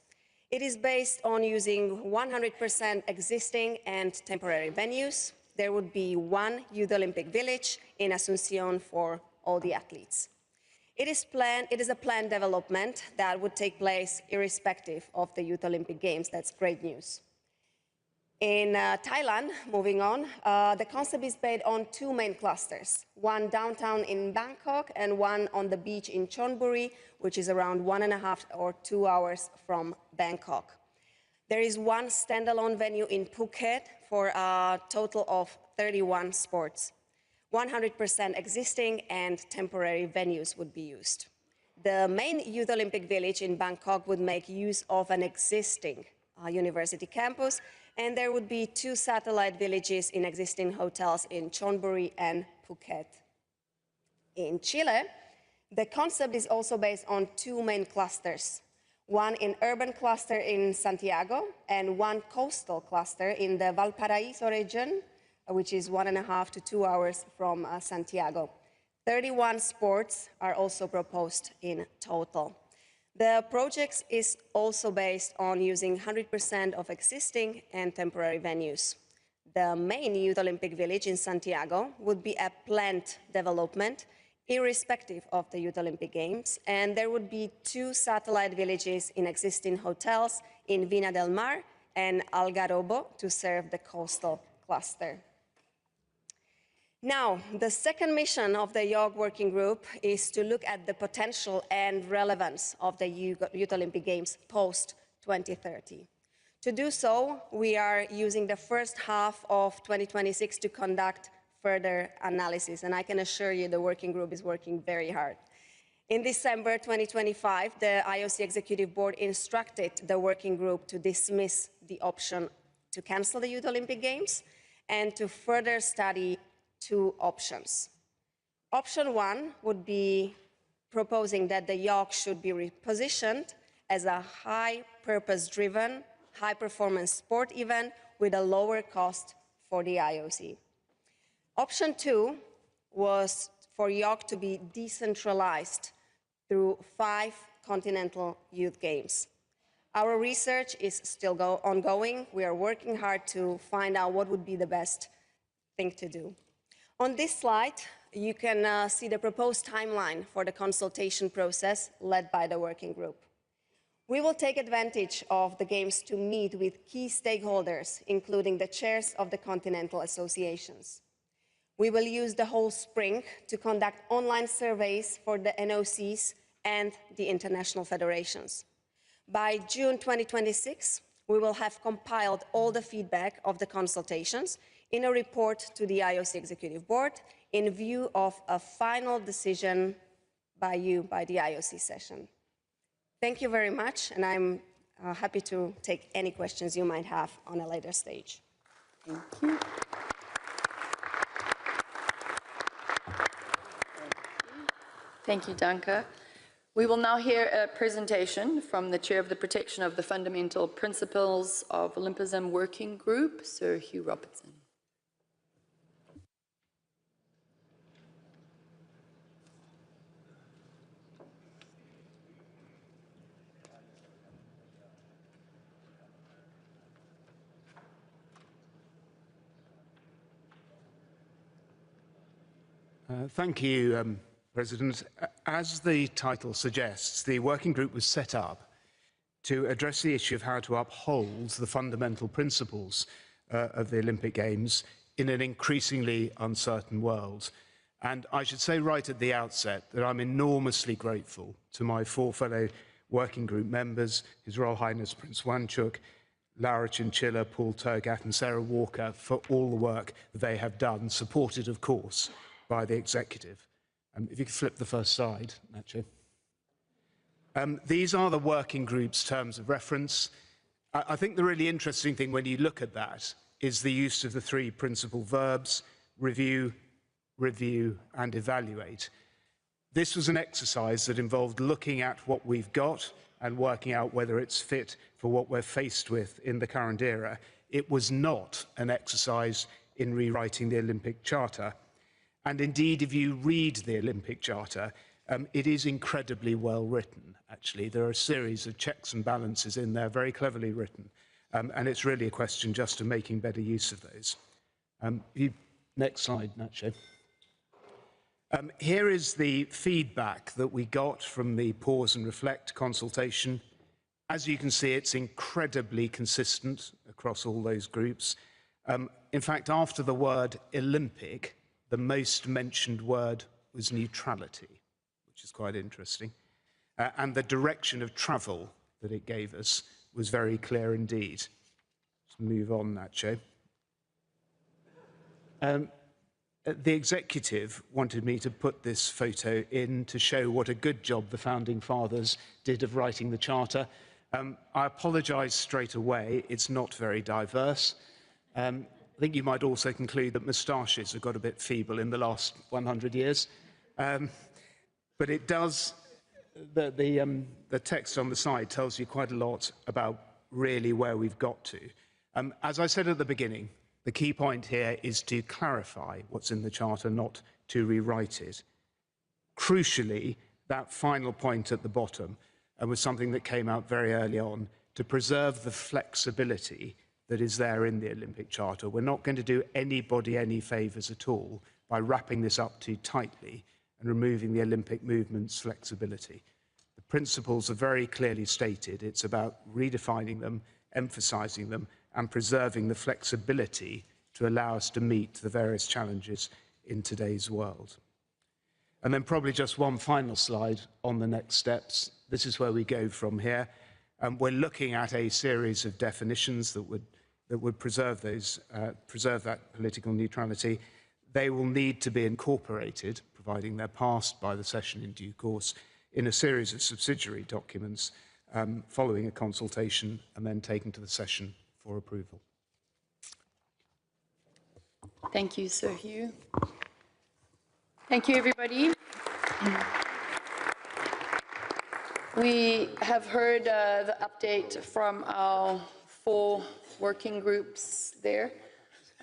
It is based on using 100% existing and temporary venues. There would be 1 Youth Olympic Village in Asunción for all the athletes. It is a planned development that would take place irrespective of the Youth Olympic Games. That's great news. In Thailand, moving on, the concept is based on 2 main clusters, 1 downtown in Bangkok and 1 on the beach in Chonburi, which is around 1.5 or 2 hours from Bangkok. There is 1 standalone venue in Phuket for a total of 31 sports. 100% existing and temporary venues would be used. The main Youth Olympic Village in Bangkok would make use of an existing university campus, and there would be 2 satellite villages in existing hotels in Chonburi and Phuket. In Chile, the concept is also based on 2 main clusters, 1 in urban cluster in Santiago and 1 coastal cluster in the Valparaíso region, which is 1.5 to 2 hours from Santiago. 31 sports are also proposed in total. The project is also based on using 100% of existing and temporary venues. The main Youth Olympic Village in Santiago would be a planned development irrespective of the Youth Olympic Games, and there would be 2 satellite villages in existing hotels in Vina del Mar and Algarrobo to serve the coastal cluster. Now, the second mission of the IOC working group is to look at the potential and relevance of the Youth Olympic Games post-2030. To do so, we are using the first half of 2026 to conduct further analysis, and I can assure you the working group is working very hard. In December 2025, the IOC Executive Board instructed the working group to dismiss the option to cancel the Youth Olympic Games and to further study 2 options. Option 1 would be proposing that the IOC should be repositioned as a high-purpose-driven, high-performance sport event with a lower cost for the IOC. Option 2 was for IOC to be decentralized through 5 continental youth games. Our research is still ongoing. We are working hard to find out what would be the best thing to do. On this slide, you can see the proposed timeline for the consultation process led by the working group. We will take advantage of the games to meet with key stakeholders, including the chairs of the continental associations. We will use the whole spring to conduct online surveys for the NOCs and the international federations. By June 2026, we will have compiled all the feedback of the consultations in a report to the IOC Executive Board in view of a final decision by the IOC session. Thank you very much, and I'm happy to take any questions you might have on a later stage. Thank you. Thank you, Danke. We will now hear a presentation from the Chair of the Protection of the Fundamental Principles of Olympism Working Group, Sir Hugh Robertson. Thank you, President. As the title suggests, the working group was set up to address the issue of how to uphold the fundamental principles of the Olympic Games in an increasingly uncertain world. And I should say right at the outset that I'm enormously grateful to my 4 fellow working group members, His Royal Highness Prince Wanchuk, Laura Chinchilla, Paul Turgatt and Sarah Walker for all the work they have done, supported, of course, by the executive. If you could flip the first slide, actually. These are the working group's terms of reference. I think the really interesting thing when you look at that is the use of the 3 principal verbs, review, review, and evaluate. This was an exercise that involved looking at what we've got and working out whether it's fit for what we're faced with in the current era. It was not an exercise in rewriting the Olympic Charter. And indeed, if you read the Olympic Charter, it is incredibly well written, actually. There are a series of checks and balances in there, very cleverly written. And it's really a question just of making better use of those. Next slide, Nacho. Here is the feedback that we got from the Pause and Reflect consultation. As you can see, it's incredibly consistent across all those groups. In fact, after the word Olympic, the most mentioned word was neutrality, which is quite interesting. And the direction of travel that it gave us was very clear indeed. Let's move on, Nacho. The executive wanted me to put this photo in to show what a good job the founding fathers did of writing the charter. I apologise straight away, it's not very diverse. I think you might also conclude that moustaches have got a bit feeble in the last 100 years. But it does, the text on the side tells you quite a lot about really where we've got to. As I said at the beginning, the key point here is to clarify what's in the Charter, not to rewrite it. Crucially, that final point at the bottom was something that came out very early on, to preserve the flexibility that is there in the Olympic Charter. We're not going to do anybody any favours at all by wrapping this up too tightly and removing the Olympic movement's flexibility. The principles are very clearly stated. It's about redefining them, emphasising them, and preserving the flexibility to allow us to meet the various challenges in today's world. And then probably just one final slide on the next steps. This is where we go from here. We're looking at a series of definitions that would preserve that political neutrality. They will need to be incorporated, providing they're passed by the session in due course, in a series of subsidiary documents following a consultation and then taken to the session for approval. Thank you, Sir Hugh. Thank you, everybody. We have heard the update from our 4 working groups there.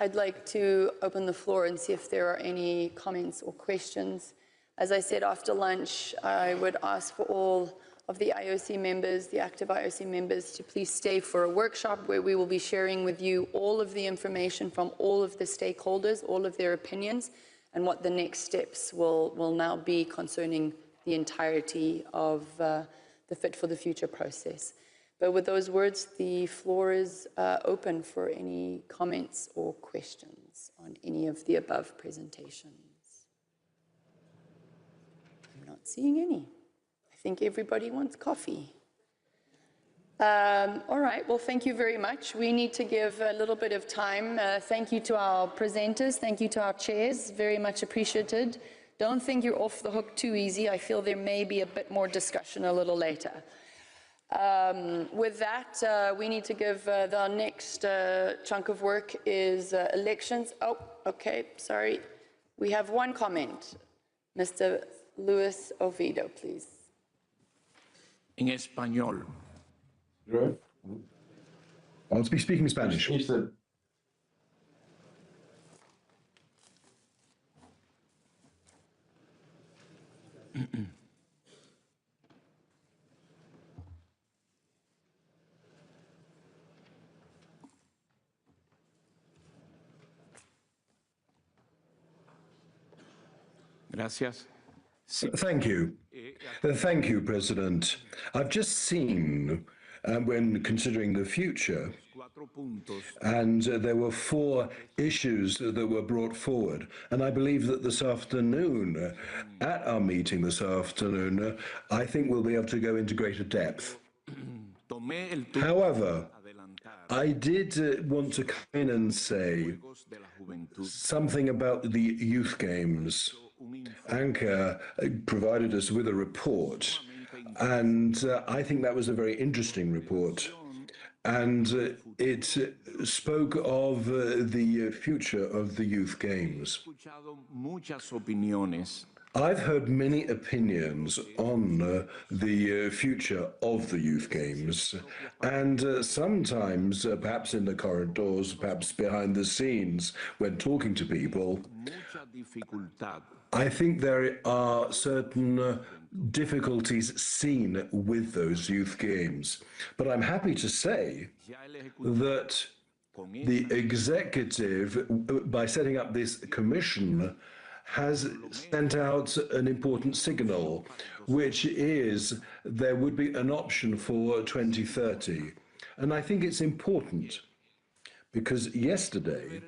I'd like to open the floor and see if there are any comments or questions. As I said, after lunch, I would ask for all of the IOC members, the active IOC members, to please stay for a workshop where we will be sharing with you all of the information from all of the stakeholders, all of their opinions, and what the next steps will now be concerning the entirety of the Fit for the Future process. But with those words, the floor is open for any comments or questions on any of the above presentations. I'm not seeing any. I think everybody wants coffee. All right, well, thank you very much. We need to give a little bit of time. Thank you to our presenters. Thank you to our chairs. Very much appreciated. Don't think you're off the hook too easy. I feel there may be a bit more discussion a little later. With that, we need to give the next chunk of work is elections. Oh, okay, sorry. We have one comment. Mr. Luis Oviedo, please. En español. I'll be speaking Spanish. Gracias. Thank you. Thank you, President. I've just seen, when considering the future, and there were 4 issues that were brought forward. And I believe that this afternoon, at our meeting this afternoon, I think we'll be able to go into greater depth. However, I did want to come in and say something about the youth games. Anchor provided us with a report, and I think that was a very interesting report. And it spoke of the future of the youth games. I've heard many opinions on the future of the youth games, and sometimes, perhaps in the corridors, perhaps behind the scenes, when talking to people, I think there are certain difficulties seen with those youth games. But I'm happy to say that the executive, by setting up this commission, has sent out an important signal, which is there would be an option for 2030. And I think it's important, because yesterday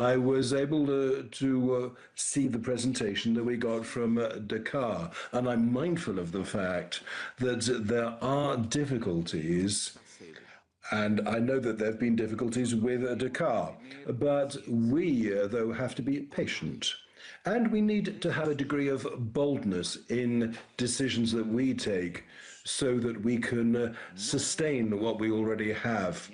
I was able to see the presentation that we got from Dakar, and I'm mindful of the fact that there are difficulties, and I know that there have been difficulties with Dakar, but we, though, have to be patient. And we need to have a degree of boldness in decisions that we take so that we can sustain what we already have.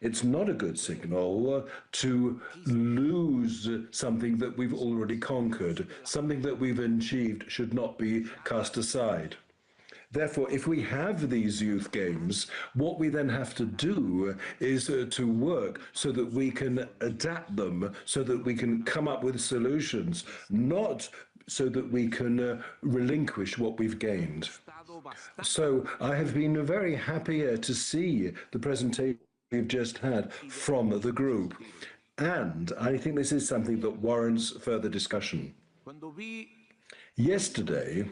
It's not a good signal to lose something that we've already conquered. Something that we've achieved should not be cast aside. Therefore, if we have these youth games, what we then have to do is to work so that we can adapt them, so that we can come up with solutions, not so that we can relinquish what we've gained. So I have been very happy to see the presentation we've just had from the group. And I think this is something that warrants further discussion. Yesterday,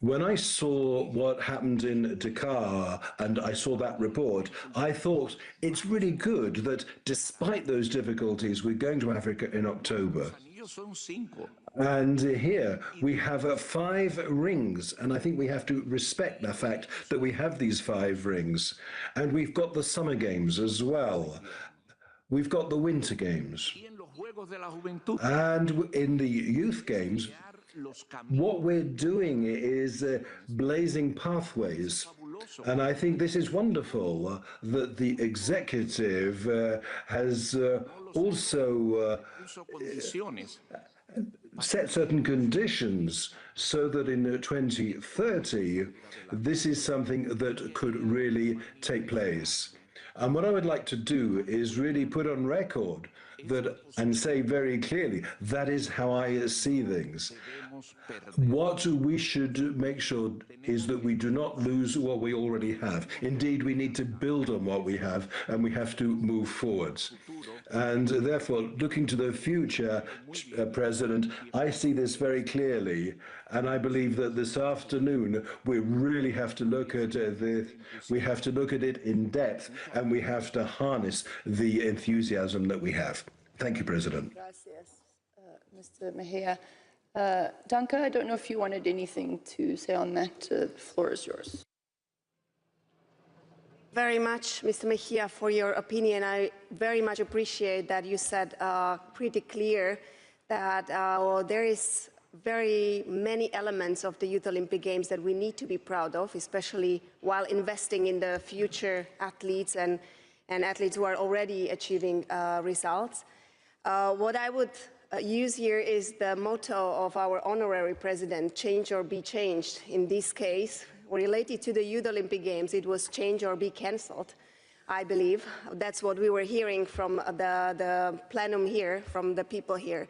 when I saw what happened in Dakar and I saw that report, I thought it's really good that despite those difficulties, we're going to Africa in October. And here we have 5 rings, and I think we have to respect the fact that we have these 5 rings. And we've got the summer games as well. We've got the winter games. And in the youth games, what we're doing is blazing pathways. And I think this is wonderful that the executive has also set certain conditions so that in 2030, this is something that could really take place. And what I would like to do is really put on record that and say very clearly that is how I see things. What we should make sure is that we do not lose what we already have. Indeed, we need to build on what we have, and we have to move forwards. And therefore, looking to the future, President, I see this very clearly, and I believe that this afternoon we really have to look at this. We have to look at it in depth, and we have to harness the enthusiasm that we have. Thank you, President. Gracias, Mr. Mejia. Danke, I don't know if you wanted anything to say on that. The floor is yours. Very much, Mr. Mejia, for your opinion. I very much appreciate that you said pretty clear that there is very many elements of the Youth Olympic Games that we need to be proud of, especially while investing in the future athletes and athletes who are already achieving results. What I would use here is the motto of our honorary president, change or be changed. In this case, related to the Youth Olympic Games, it was change or be cancelled, I believe. That's what we were hearing from the plenum here, from the people here.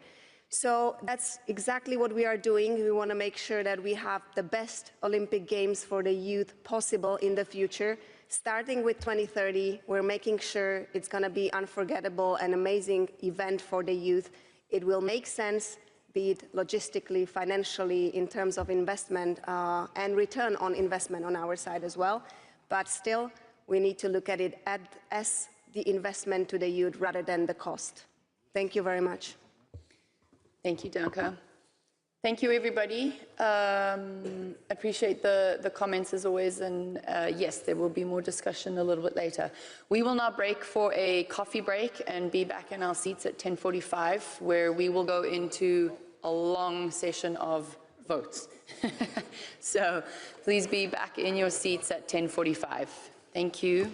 So that's exactly what we are doing. We want to make sure that we have the best Olympic Games for the youth possible in the future. Starting with 2030, we're making sure it's going to be unforgettable and amazing event for the youth. It will make sense, be it logistically, financially, in terms of investment and return on investment on our side as well. But still, we need to look at it as the investment to the youth rather than the cost. Thank you very much. Thank you, Danke. Thank you, everybody. Appreciate the comments as always, and yes, there will be more discussion a little bit later. We will now break for a coffee break and be back in our seats at 10:45, where we will go into a long session of votes. So please be back in your seats at 10:45. Thank you.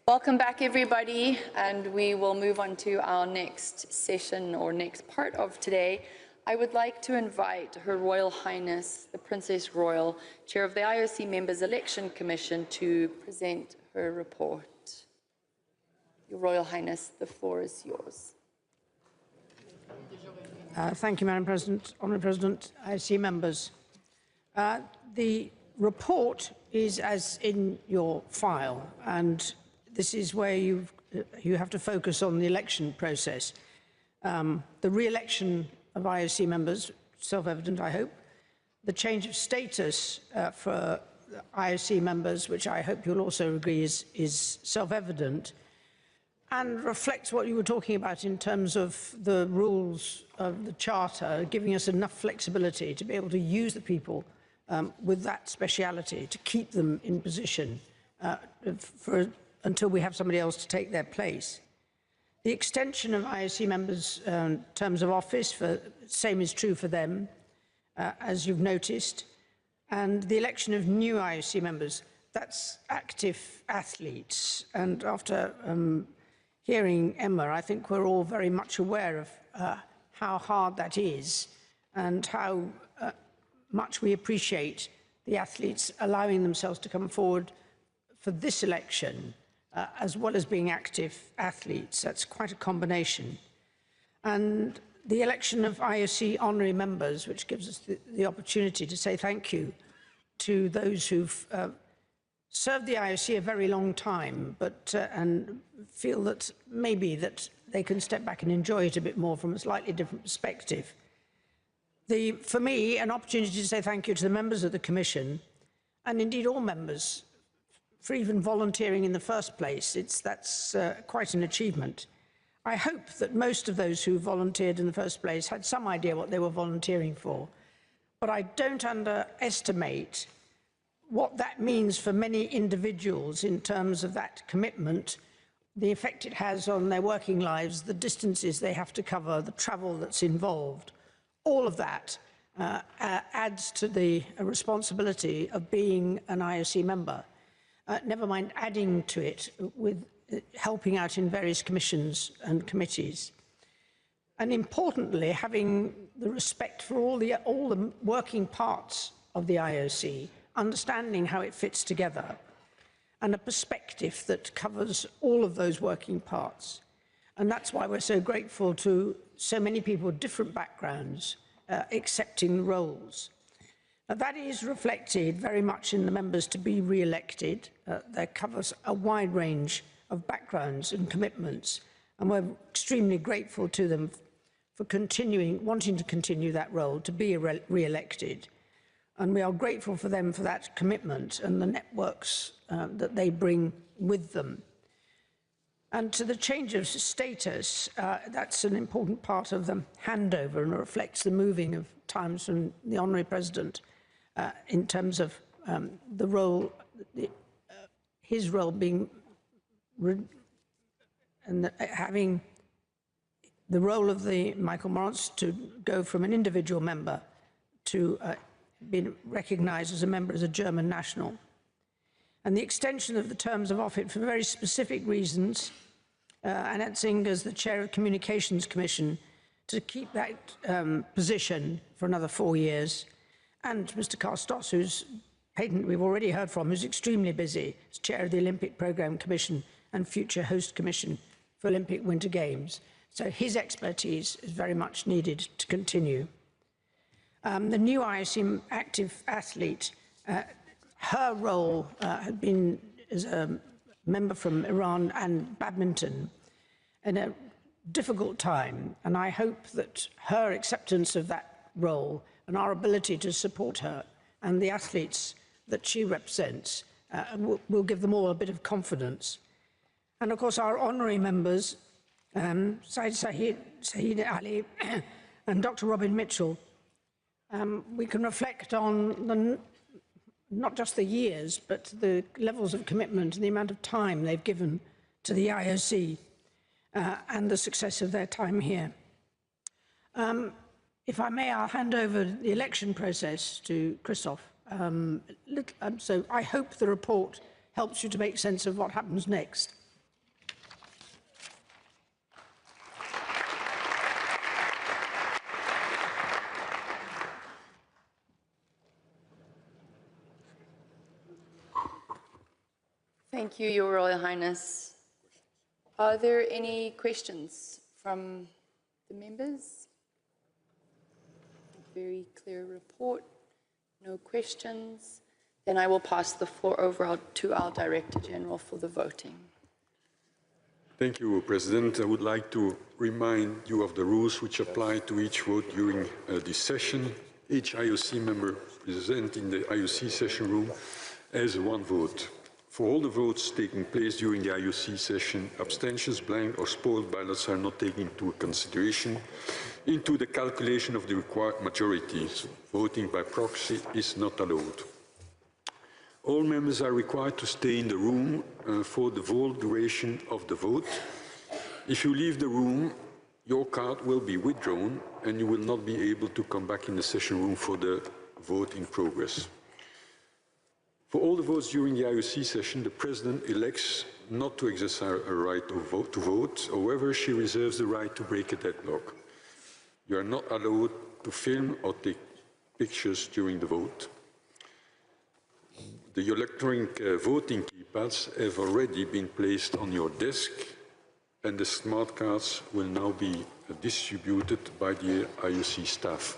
Welcome back, everybody, and we will move on to our next session or next part of today. I would like to invite Her Royal Highness, the Princess Royal, Chair of the IOC Members Election Commission, to present her report. Your Royal Highness, the floor is yours. Thank you, Madam President. Honourable President, IOC members. The report is as in your file, and this is where you have to focus on the election process. The re-election of IOC members, self-evident, I hope. The change of status for IOC members, which I hope you'll also agree is self-evident, and reflects what you were talking about in terms of the rules of the Charter, giving us enough flexibility to be able to use the people with that speciality, to keep them in position until we have somebody else to take their place. The extension of IOC members' terms of office, same is true for them, as you've noticed, and the election of new IOC members, that's active athletes. And after hearing Emma, I think we're all very much aware of how hard that is and how much we appreciate the athletes allowing themselves to come forward for this election, as well as being active athletes. That's quite a combination. And the election of IOC honorary members, which gives us the opportunity to say thank you to those who've served the IOC a very long time, but and feel that maybe that they can step back and enjoy it a bit more from a slightly different perspective. For me, an opportunity to say thank you to the members of the Commission, and indeed all members, for even volunteering in the first place. That's quite an achievement. I hope that most of those who volunteered in the first place had some idea what they were volunteering for, but I don't underestimate what that means for many individuals in terms of that commitment, the effect it has on their working lives, the distances they have to cover, the travel that's involved. All of that adds to the responsibility of being an IOC member. Never mind adding to it with helping out in various commissions and committees. And importantly, having the respect for all the working parts of the IOC, understanding how it fits together, and a perspective that covers all of those working parts. And that's why we're so grateful to so many people with different backgrounds accepting roles. Now, that is reflected very much in the members to be re-elected. That covers a wide range of backgrounds and commitments, and we're extremely grateful to them for wanting to continue that role, to be re-elected. And we are grateful for them for that commitment and the networks that they bring with them. And to the change of status, that's an important part of the handover and reflects the moving of times from the Honorary President in terms of the role, his role being, having the role of Michael Morris to go from an individual member to being recognised as a member as a German national. And the extension of the terms of office for very specific reasons, Annette Singh as the Chair of the Communications Commission to keep that position for another 4 years, and Mr. Karstos, who's patent we've already heard from, who's extremely busy as Chair of the Olympic Programme Commission and Future Host Commission for Olympic Winter Games. So his expertise is very much needed to continue. The new IOC active athlete, her role had been as a member from Iran and badminton in a difficult time, and I hope that her acceptance of that role and our ability to support her and the athletes that she represents will give them all a bit of confidence. And of course our honorary members, Saeed Ali and Dr. Robin Mitchell, we can reflect on not just the years, but the levels of commitment and the amount of time they've given to the IOC and the success of their time here. If I may, I'll hand over the election process to Christoph. So I hope the report helps you to make sense of what happens next. Thank you, Your Royal Highness. Are there any questions from the members? Very clear report. No questions. Then I will pass the floor over to our Director General for the voting. Thank you, President. I would like to remind you of the rules which apply to each vote during this session. Each IOC member present in the IOC session room has one vote. For all the votes taking place during the IOC session, abstentions, blank or spoiled ballots are not taken into consideration into the calculation of the required majorities. Voting by proxy is not allowed. All members are required to stay in the room for the whole duration of the vote. If you leave the room, your card will be withdrawn and you will not be able to come back in the session room for the vote in progress. For all the votes during the IOC session, the President elects not to exercise a right to vote. However, she reserves the right to break a deadlock. You are not allowed to film or take pictures during the vote. The electronic voting keypads have already been placed on your desk, and the smart cards will now be distributed by the IOC staff.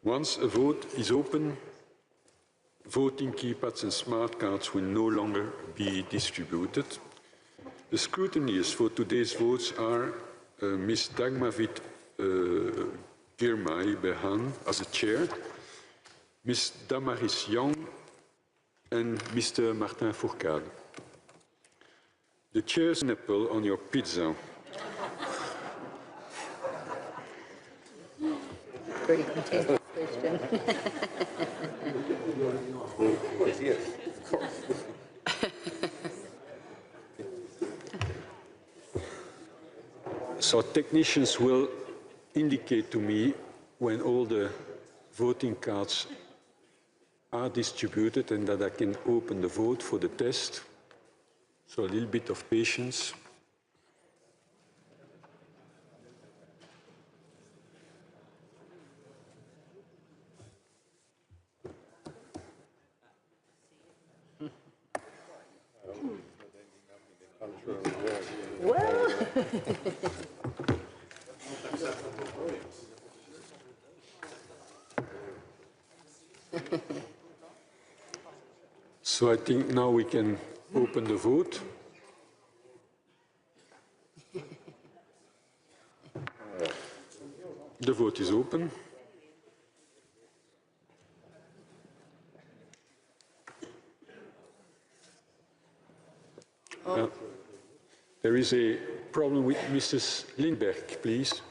Once a vote is open, voting keypads and smart cards will no longer be distributed. The scrutineers for today's votes are Ms. Dagmavit Girmay Behan as the chair, Ms. Damaris Young, and Mr. Martin Fourcade. The chair's nipple on your pizza. Pretty contentious question. Yes, of course. So technicians will indicate to me when all the voting cards are distributed and that I can open the vote for the test. So a little bit of patience. Well. So I think now we can open the vote. The vote is open. There is a problem with Mrs. Lindberg, please.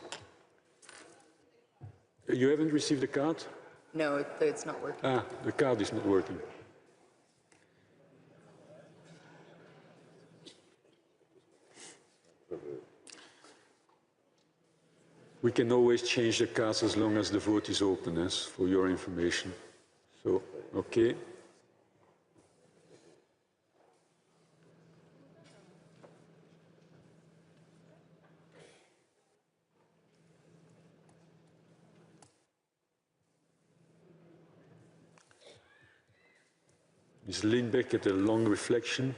You haven't received the card? No, it's not working. Ah, the card is not working. We can always change the cards as long as the vote is open, as for your information. So, okay. Ms. Lindbeck had a long reflection.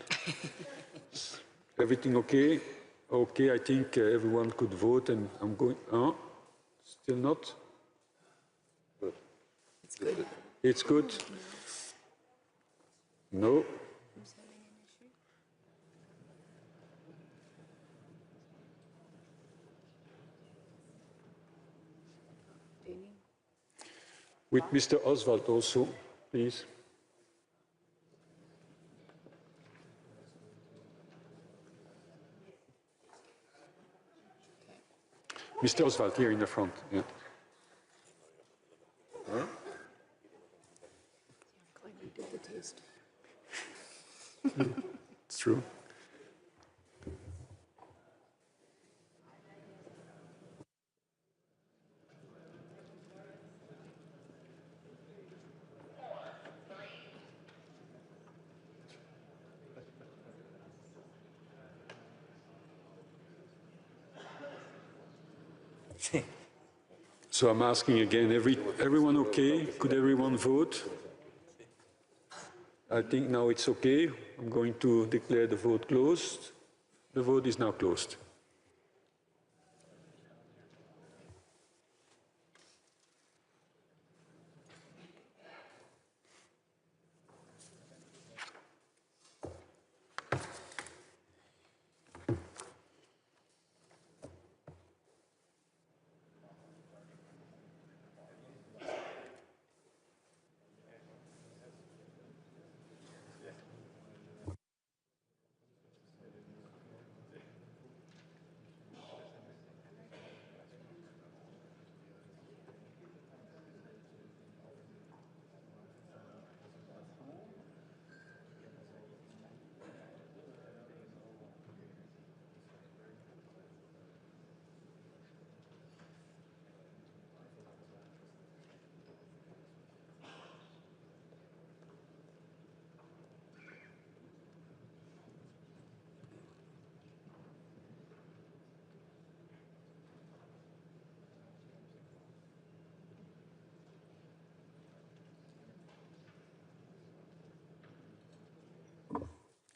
Everything okay? Okay, I think everyone could vote, and I'm going. Oh, still not? Good. It's good. It's good? No. With Mr. Oswald also, please. Mr. Oswald, here in the front. Yeah. Huh? Glad we did the taste. It's true. So I'm asking again, everyone okay? Could everyone vote? I think now it's okay. I'm going to declare the vote closed. The vote is now closed.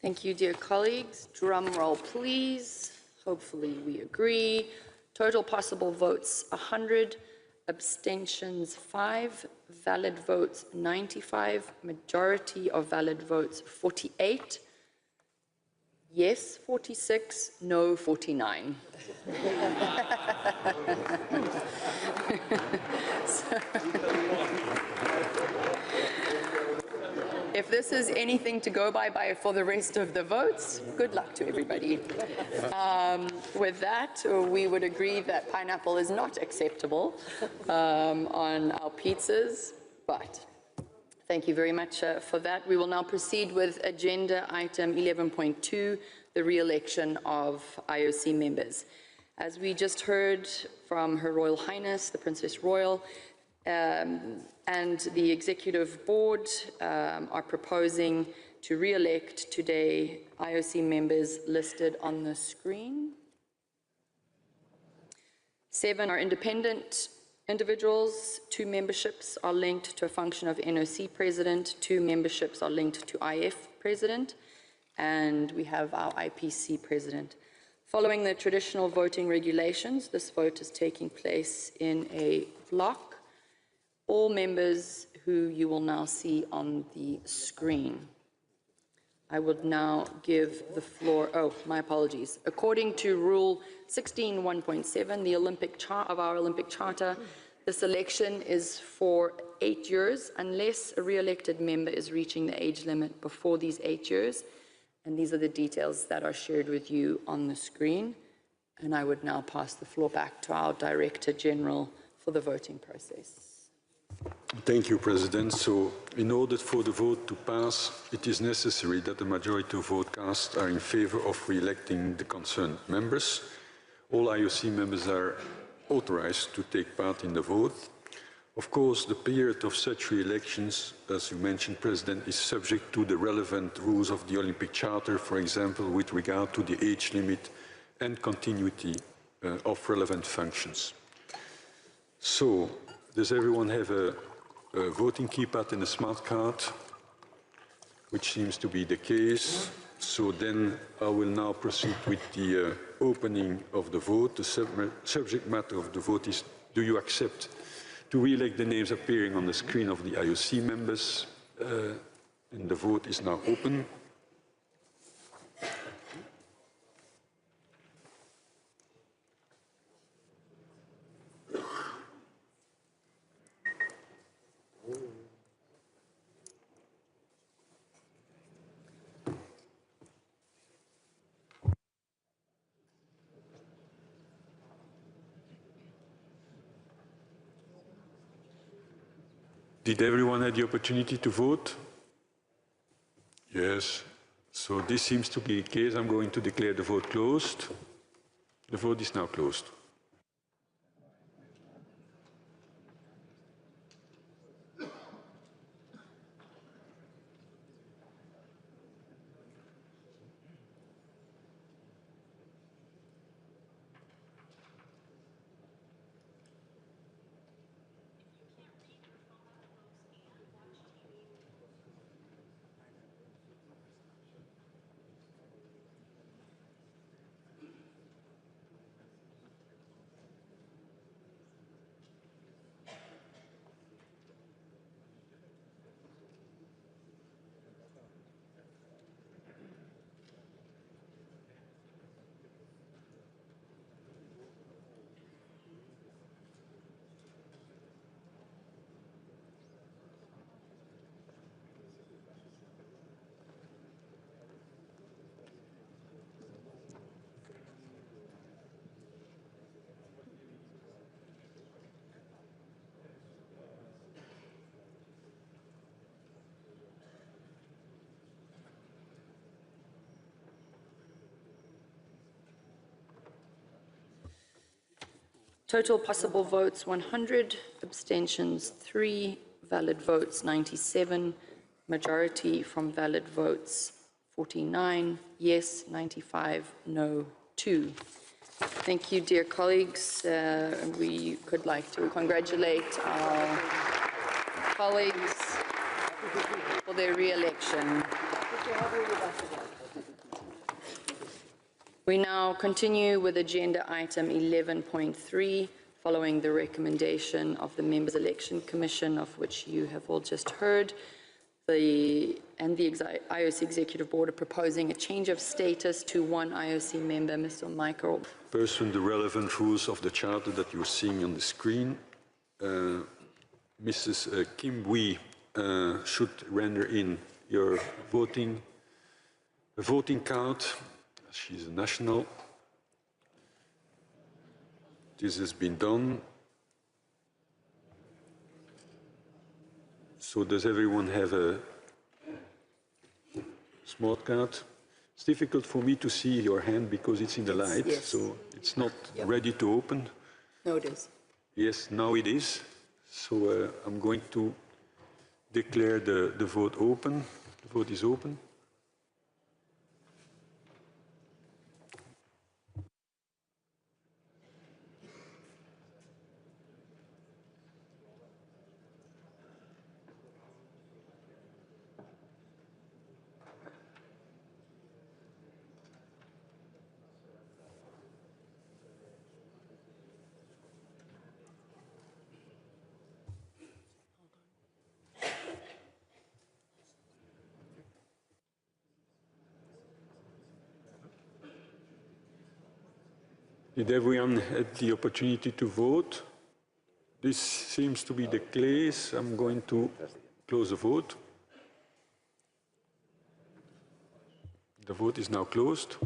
Thank you, dear colleagues. Drum roll, please. Hopefully we agree. Total possible votes 100, abstentions 5, valid votes 95, majority of valid votes 48, yes 46, no 49. If this is anything to go by for the rest of the votes, good luck to everybody. With that, we would agree that pineapple is not acceptable on our pizzas, but thank you very much for that. We will now proceed with agenda item 11.2, the re-election of IOC members. As we just heard from Her Royal Highness, the Princess Royal, and the Executive Board are proposing to re-elect today IOC members listed on the screen. 7 are independent individuals, 2 memberships are linked to a function of NOC President, 2 memberships are linked to IF President, and we have our IPC President. Following the traditional voting regulations, this vote is taking place in a block. All members who you will now see on the screen. I would now give the floor, my apologies. According to Rule 16.1.7, the of our Olympic Charter, this election is for 8 years unless a re-elected member is reaching the age limit before these 8 years. And these are the details that are shared with you on the screen. And I would now pass the floor back to our Director General for the voting process. Thank you, President. So, in order for the vote to pass, it is necessary that the majority of votes cast are in favor of re-electing the concerned members. All IOC members are authorized to take part in the vote. Of course, the period of such re-elections, as you mentioned, President, is subject to the relevant rules of the Olympic Charter, for example, with regard to the age limit and continuity of relevant functions. So, does everyone have a voting keypad and a smart card? Which seems to be the case. So then I will now proceed with the opening of the vote. The subject matter of the vote is, do you accept to re-elect the names appearing on the screen of the IOC members? And the vote is now open. Did everyone have the opportunity to vote? Yes. So this seems to be the case. I'm going to declare the vote closed. The vote is now closed. Total possible votes 100, abstentions 3, valid votes 97, majority from valid votes 49, yes 95, no 2. Thank you, dear colleagues. We could like to congratulate our colleagues for their re-election. We now continue with agenda item 11.3, following the recommendation of the Members Election Commission, of which you have all just heard. The IOC Executive Board are proposing a change of status to one IOC member, Mr. Michael. Pursuant the relevant rules of the Charter that you're seeing on the screen, Mrs. Kim Wee should render in your voting card. She's a national. This has been done. So does everyone have a smart card? It's difficult for me to see your hand because it's in the light, yes. so it's not ready to open. No, it is. Yes, now it is. So I'm going to declare the vote open. The vote is open. Did everyone have the opportunity to vote? This seems to be the case. I'm going to close the vote. The vote is now closed.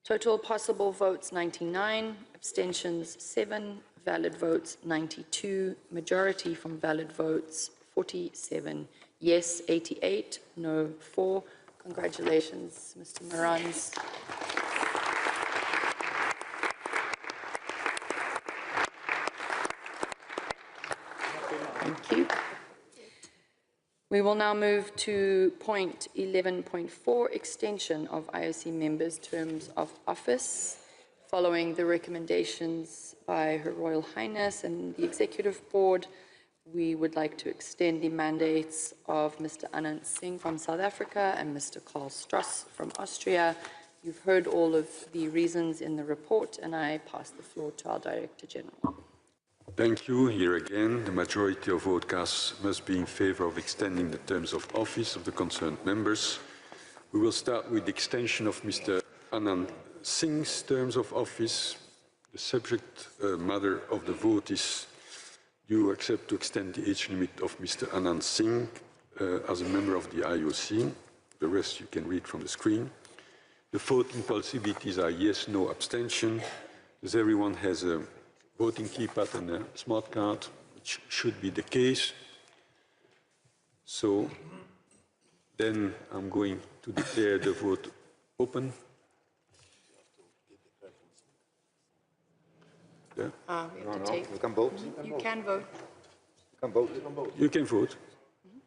Total possible votes 99, abstentions 7, valid votes 92, majority from valid votes 47, yes 88, no 4. Congratulations, Mr. Marans. Thank you. We will now move to point 11.4, extension of IOC members' terms of office. Following the recommendations by Her Royal Highness and the Executive Board, we would like to extend the mandates of Mr. Anand Singh from South Africa and Mr. Karl Stross from Austria. You've heard all of the reasons in the report, and I pass the floor to our Director General. Thank you. Here again, the majority of vote cast must be in favour of extending the terms of office of the concerned members. We will start with the extension of Mr. Anand Singh's terms of office. The subject matter of the vote is: do you accept to extend the age limit of Mr. Anand Singh as a member of the IOC? The rest you can read from the screen. The voting possibilities are yes, no, abstention. Does everyone has a voting keypad and a smart card, which should be the case? So then I'm going to declare the vote open. Yeah. We have to take. You can vote. You can vote. can vote. You can vote.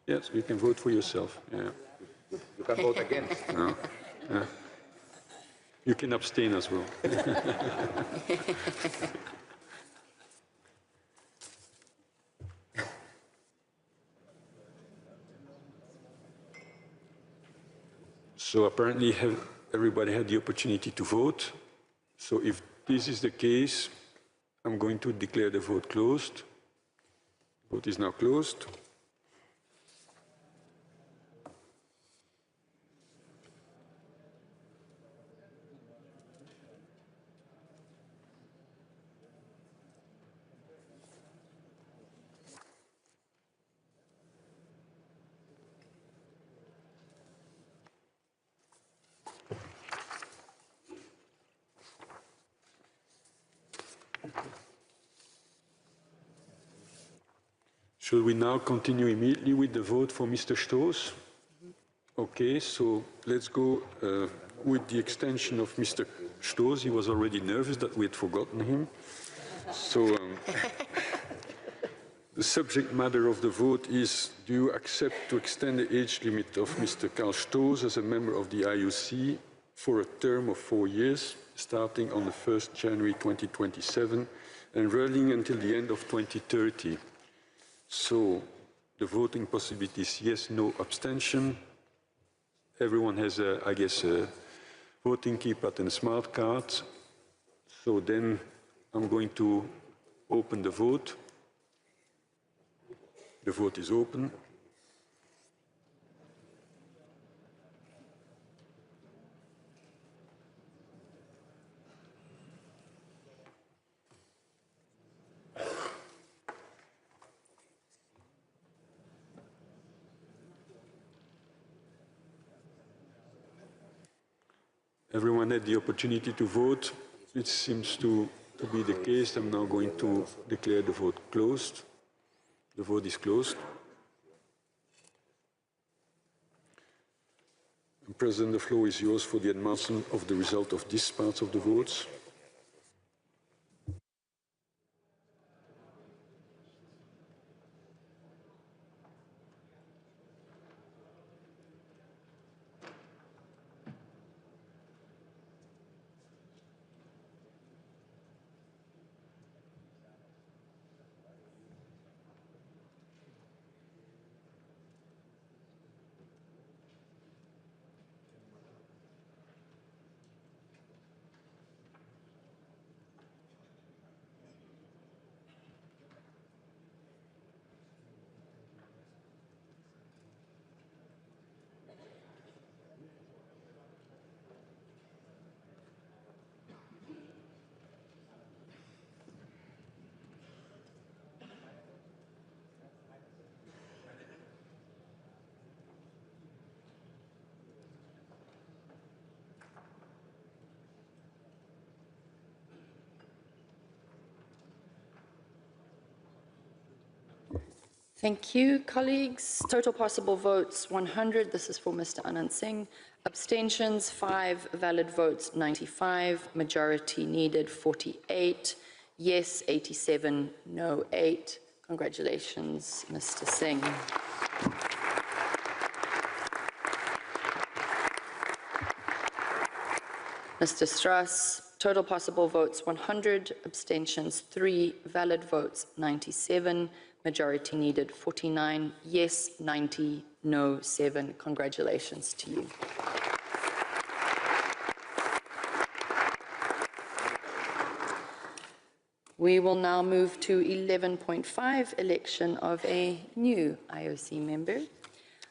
Yes, you can vote for yourself. Yeah. You can vote against. No. Yeah. You can abstain as well. So apparently everybody had the opportunity to vote. So if this is the case, I'm going to declare the vote closed. Vote is now closed. Should we now continue immediately with the vote for Mr. Stoos? Okay, so let's go with the extension of Mr. Stoos. He was already nervous that we had forgotten him. So the subject matter of the vote is, do you accept to extend the age limit of Mr. Karl Stoos as a member of the IOC for a term of 4 years, starting on the 1st January 2027 and running until the end of 2030? So the voting possibilities, yes, no, abstention. Everyone has, I guess, a voting keypad and a smart card. So then I'm going to open the vote. The vote is open. Everyone had the opportunity to vote. It seems to be the case. I'm now going to declare the vote closed. The vote is closed. President, the floor is yours for the announcement of the result of this part of the votes. Thank you, colleagues. Total possible votes, 100. This is for Mr. Anand Singh. Abstentions, 5. Valid votes, 95. Majority needed, 48. Yes, 87. No, 8. Congratulations, Mr. Singh. Mr. Strass, total possible votes, 100. Abstentions, 3. Valid votes, 97. Majority needed, 49. Yes, 90. No, 7. Congratulations to you. We will now move to 11.5, election of a new IOC member.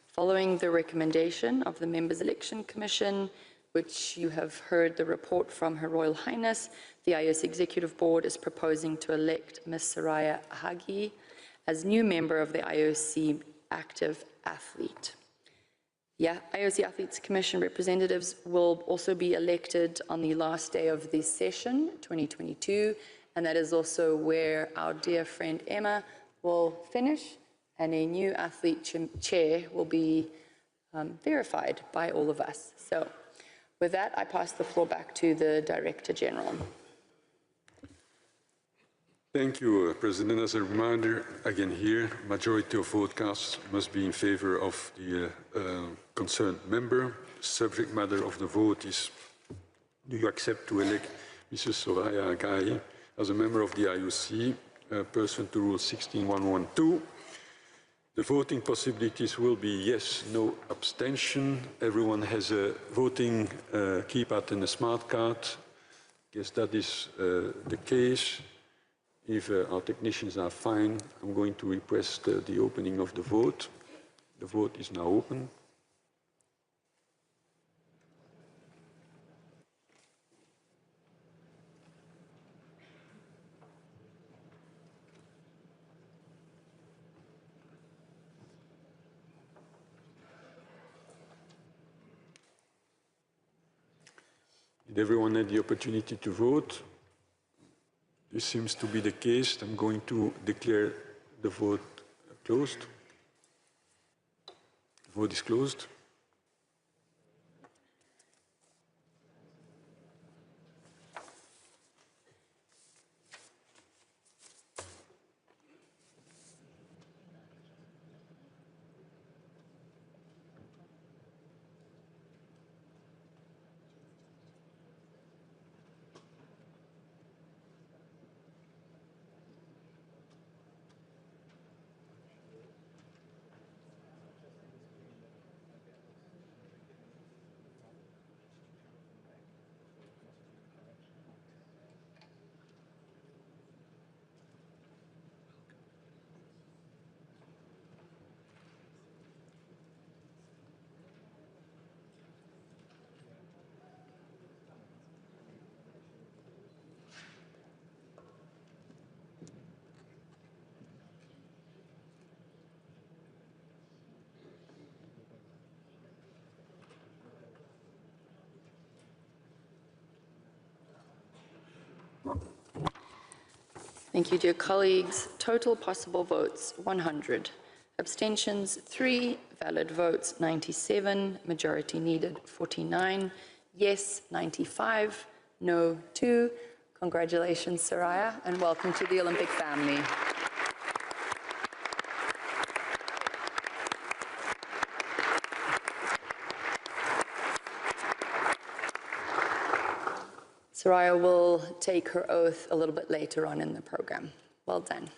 Following the recommendation of the Members' Election Commission, which you have heard the report from Her Royal Highness, the IOC Executive Board is proposing to elect Ms. Soraya Hagi as new member of the IOC Active Athlete. IOC Athletes Commission representatives will also be elected on the last day of this session, 2022, and that is also where our dear friend Emma will finish, and a new athlete chair will be verified by all of us. So with that, I pass the floor back to the Director General. Thank you, President. As a reminder, again here, majority of vote cast must be in favor of the concerned member. Subject matter of the vote is, do you accept to elect Mrs. Soraya Agai as a member of the IOC, pursuant to Rule 16.112? The voting possibilities will be yes, no, abstention. Everyone has a voting keypad and a smart card. Yes, that is the case. If our technicians are fine, I'm going to request the opening of the vote. The vote is now open. Did everyone have the opportunity to vote? This seems to be the case. I'm going to declare the vote closed. The vote is closed. Thank you, dear colleagues. Total possible votes, 100. Abstentions, 3. Valid votes, 97. Majority needed, 49. Yes, 95. No, 2. Congratulations, Soraya, and welcome to the Olympic family. Soraya will take her oath a little bit later on in the program. Well done.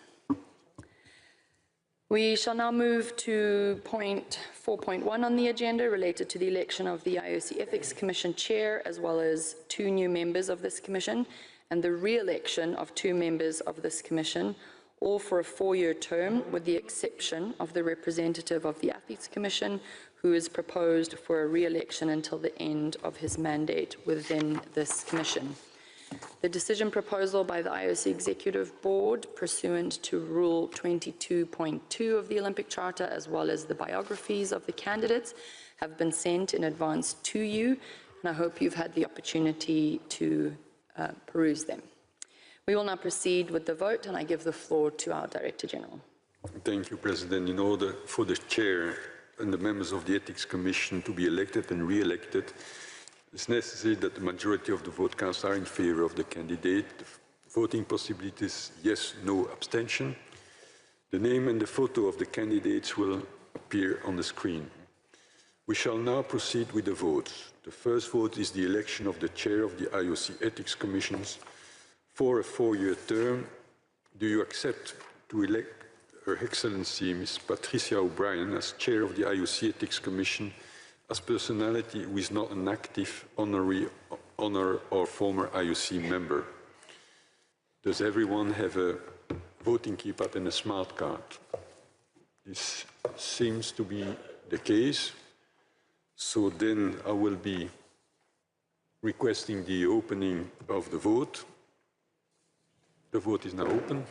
We shall now move to point 4.1 on the agenda related to the election of the IOC Ethics Commission Chair, as well as 2 new members of this commission, and the re-election of 2 members of this commission, all for a 4-year term, with the exception of the representative of the Athletes Commission, who is proposed for a re-election until the end of his mandate within this commission. The decision proposal by the IOC Executive Board, pursuant to Rule 22.2 of the Olympic Charter, as well as the biographies of the candidates, have been sent in advance to you, and I hope you've had the opportunity to peruse them. We will now proceed with the vote, and I give the floor to our Director General. Thank you, President. In order for the Chair and the members of the Ethics Commission to be elected and re-elected, it's necessary that the majority of the vote cast are in favor of the candidate. The voting possibilities, yes, no, abstention. The name and the photo of the candidates will appear on the screen. We shall now proceed with the votes. The first vote is the election of the Chair of the IOC Ethics Commissions for a 4-year term. Do you accept to elect Her Excellency Ms. Patricia O'Brien as Chair of the IOC Ethics Commission, as personality who is not an active, honor or former IOC member? Does everyone have a voting keypad and a smart card? This seems to be the case. So then I will be requesting the opening of the vote. The vote is now open.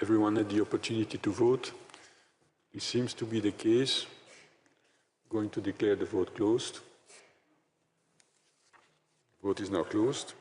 Everyone had the opportunity to vote. It seems to be the case. going to declare the vote closed. Vote is now closed.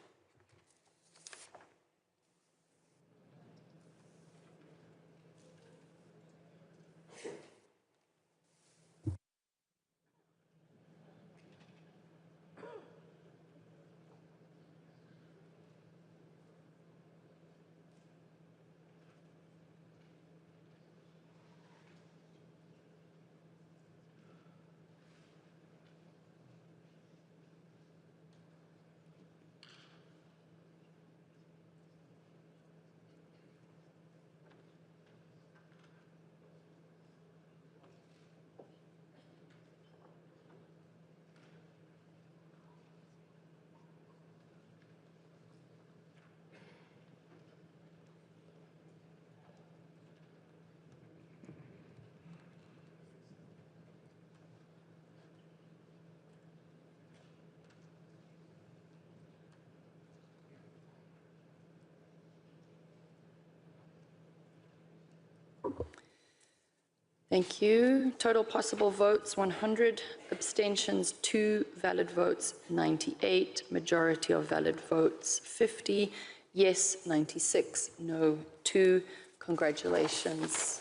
Thank you. Total possible votes, 100. Abstentions, 2. Valid votes, 98. Majority of valid votes, 50. Yes, 96. No, 2. Congratulations.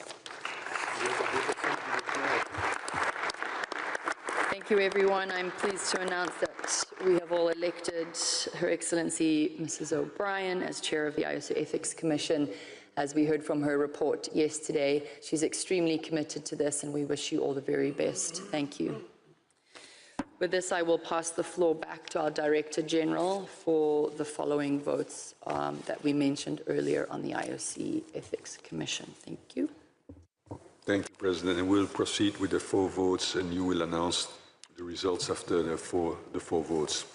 Thank you, everyone. I'm pleased to announce that we have all elected Her Excellency Mrs. O'Brien as Chair of the IOC Ethics Commission. As we heard from her report yesterday, she's extremely committed to this, and we wish you all the very best. Thank you. With this, I will pass the floor back to our Director General for the following votes that we mentioned earlier on the IOC Ethics Commission. Thank you. Thank you, President. And we'll proceed with the 4 votes, and you will announce the results after the four votes.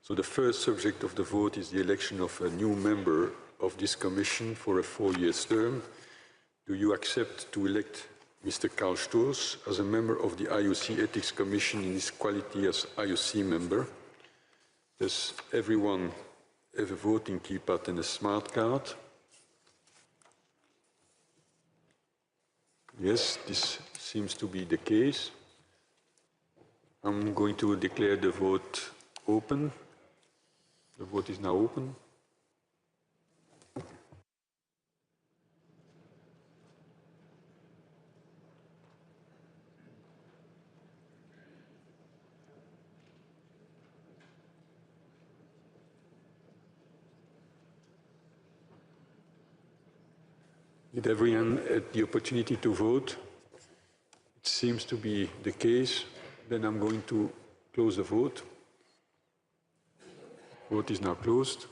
So the first subject of the vote is the election of a new member of this Commission for a 4-year term. Do you accept to elect Mr. Karl Stoors as a member of the IOC Ethics Commission in his quality as IOC member? Does everyone have a voting keypad and a smart card? Yes, this seems to be the case. I'm going to declare the vote open. The vote is now open. Did everyone have the opportunity to vote? It seems to be the case. Then I'm going to close the vote. Vote is now closed.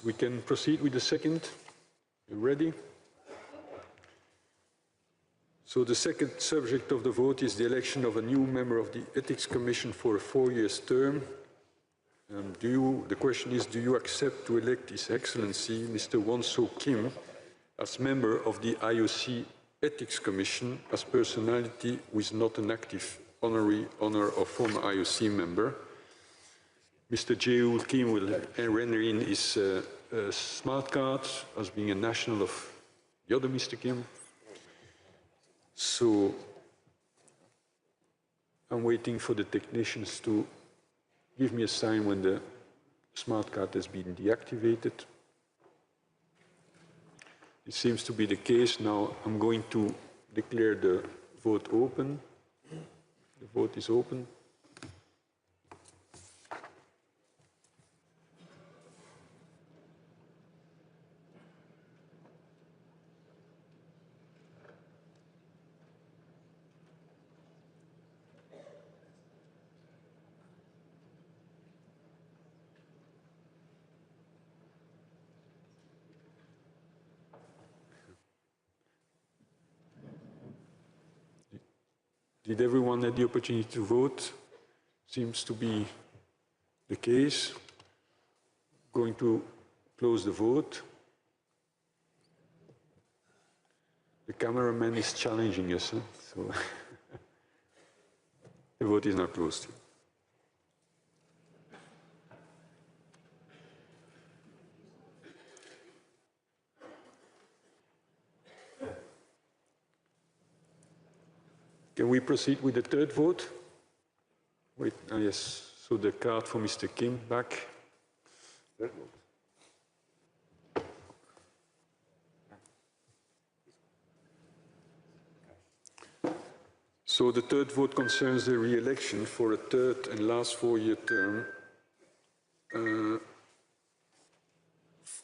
We can proceed with the second. You ready? So the second subject of the vote is the election of a new member of the Ethics Commission for a 4-year term. The question is, do you accept to elect His Excellency Mr. Won-So Kim as member of the IOC Ethics Commission as personality who is not an active honor or former IOC member? Mr. Jae-wool Kim will render in his smart card as being a national of the other Mr. Kim. So I'm waiting for the technicians to give me a sign when the smart card has been deactivated. It seems to be the case. Now I'm going to declare the vote open. The vote is open. Did everyone have the opportunity to vote? Seems to be the case. Going to close the vote. The cameraman is challenging us, so the vote is now closed. Can we proceed with the third vote? Wait, yes, so the card for Mr. Kim back. Third vote. So the third vote concerns the re-election for a third and last four-year term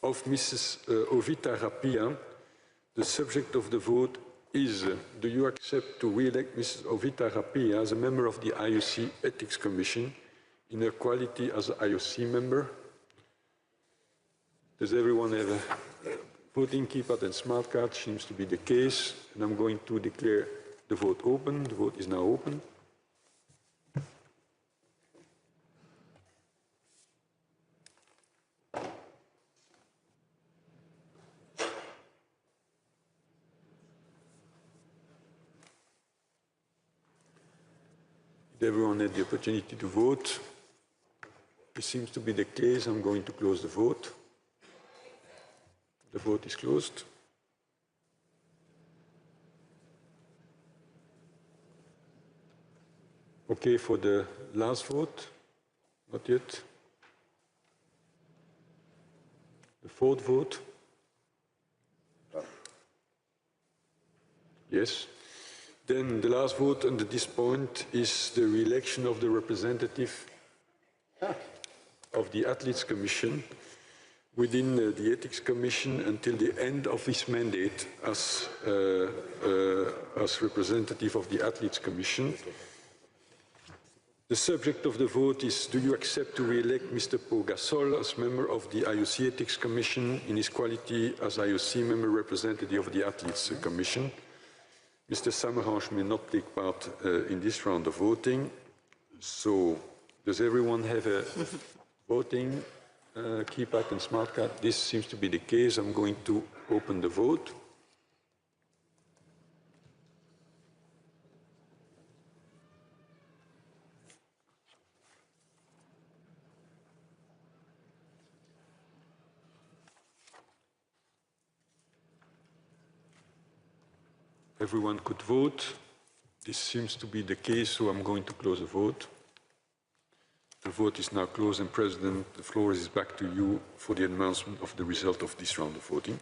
of Mrs. Ovita Rapia. The subject of the vote is, do you accept to re-elect Mrs. Ovita Rapia as a member of the IOC Ethics Commission in her quality as an IOC member? Does everyone have a voting keypad and smart card? Seems to be the case, and I'm going to declare the vote open. The vote is now open. Did everyone had the opportunity to vote? It seems to be the case. I'm going to close the vote. The vote is closed. Okay, for the last vote? Not yet. The fourth vote? Yes. Then the last vote under this point is the re-election of the representative of the Athletes Commission within the Ethics Commission until the end of his mandate as representative of the Athletes Commission. The subject of the vote is, do you accept to re-elect Mr. Pau Gasol as member of the IOC Ethics Commission in his quality as IOC member representative of the Athletes Commission? Mr. Samaranch may not take part in this round of voting. So, does everyone have a voting keypad and smart card? This seems to be the case. I'm going to open the vote. Everyone could vote. This seems to be the case, so I'm going to close the vote. The vote is now closed, and President, the floor is back to you for the announcement of the result of this round of voting.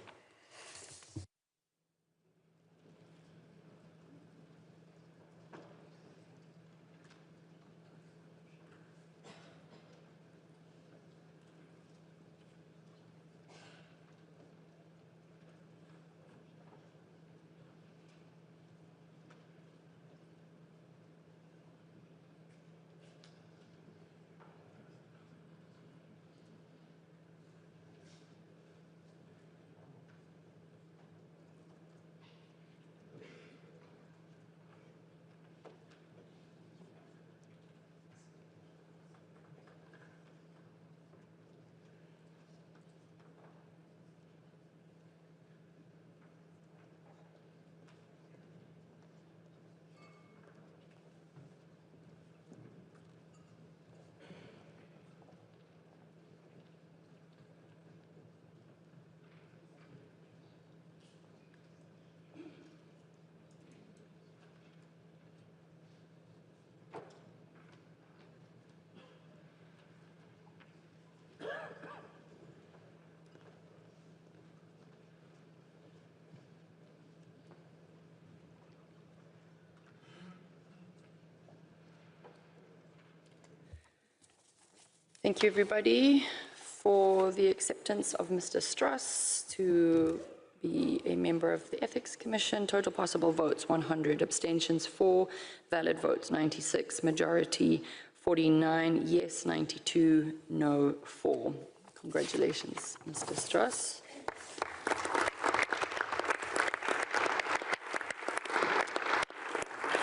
Thank you, everybody, for the acceptance of Mr. Struss to be a member of the Ethics Commission. Total possible votes, 100. Abstentions, 4. Valid votes, 96. Majority, 49. Yes, 92. No, 4. Congratulations, Mr. Struss.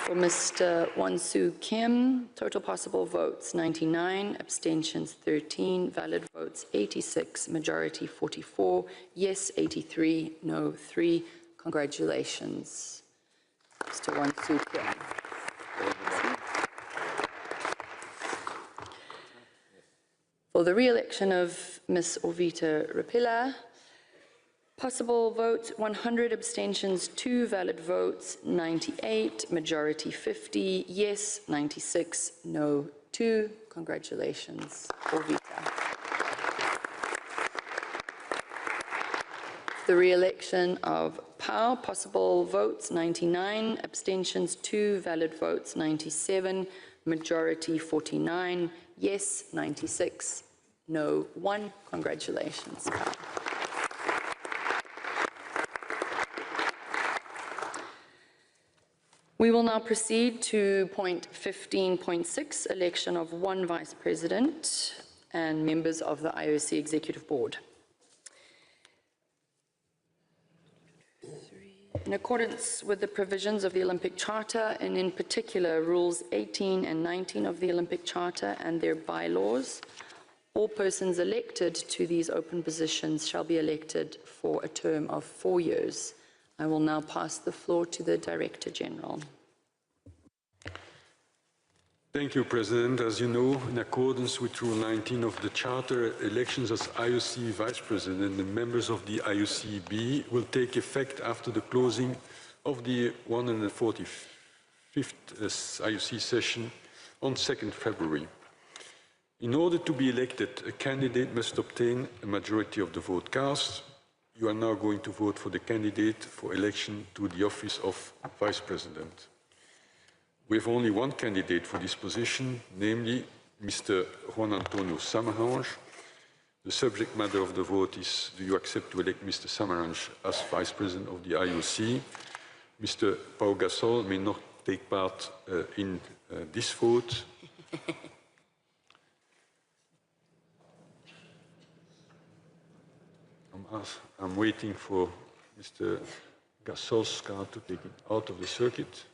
For Mr. Won-Soo Kim, total possible votes 99, abstentions 13, valid votes 86, majority 44, yes 83, no 3. Congratulations, Mr. Won-Soo Kim. For the re-election of Ms. Ovita Rapila, Possible votes 100, abstentions 2, valid votes 98, majority 50, yes 96, no 2. Congratulations, Orvita. The re-election of Pau, possible votes 99, abstentions 2, valid votes 97, majority 49, yes 96, no 1. Congratulations, Pau. We will now proceed to point 15.6, election of 1 vice president and members of the IOC Executive Board. In accordance with the provisions of the Olympic Charter, and in particular Rules 18 and 19 of the Olympic Charter and their bylaws, all persons elected to these open positions shall be elected for a term of 4 years. I will now pass the floor to the Director General. Thank you, President. As you know, in accordance with Rule 19 of the Charter, elections as IOC Vice President and members of the IOCB will take effect after the closing of the 145th IOC session on 2nd February. In order to be elected, a candidate must obtain a majority of the vote cast. You are now going to vote for the candidate for election to the office of Vice President. We have only one candidate for this position, namely Mr. Juan Antonio Samaranch. The subject matter of the vote is, do you accept to elect Mr. Samaranch as Vice President of the IOC? Mr. Pau Gasol may not take part in this vote. I'm waiting for Mr. Gasol's card to take it out of the circuit.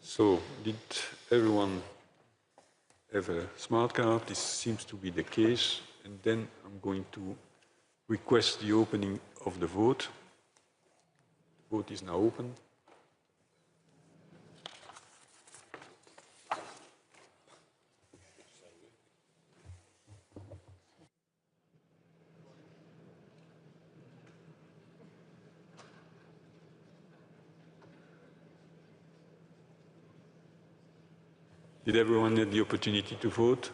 So, did everyone have a smart card? This seems to be the case. And then I'm going to request the opening of the vote. The vote is now open. Did everyone have the opportunity to vote?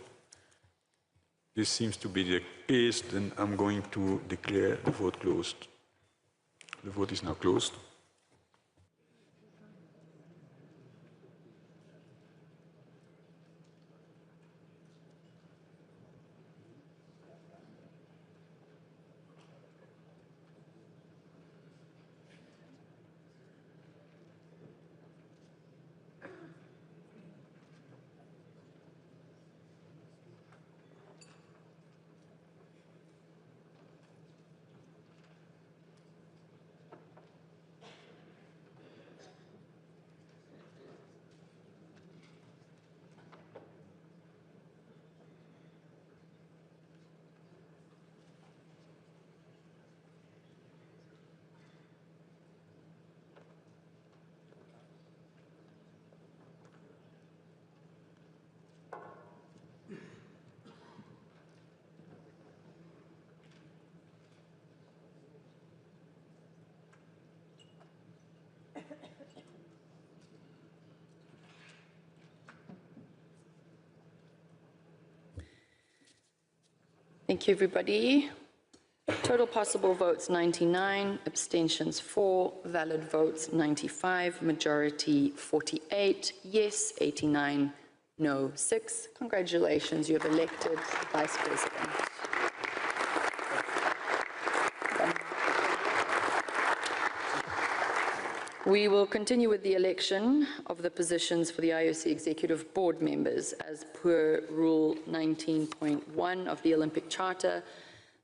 This seems to be the case, then I'm going to declare the vote closed. The vote is now closed. Thank you, everybody. Total possible votes 99, abstentions 4, valid votes 95, majority 48, yes 89, no 6. Congratulations, you have elected Vice President. We will continue with the election of the positions for the IOC Executive Board members as per Rule 19.1 of the Olympic Charter.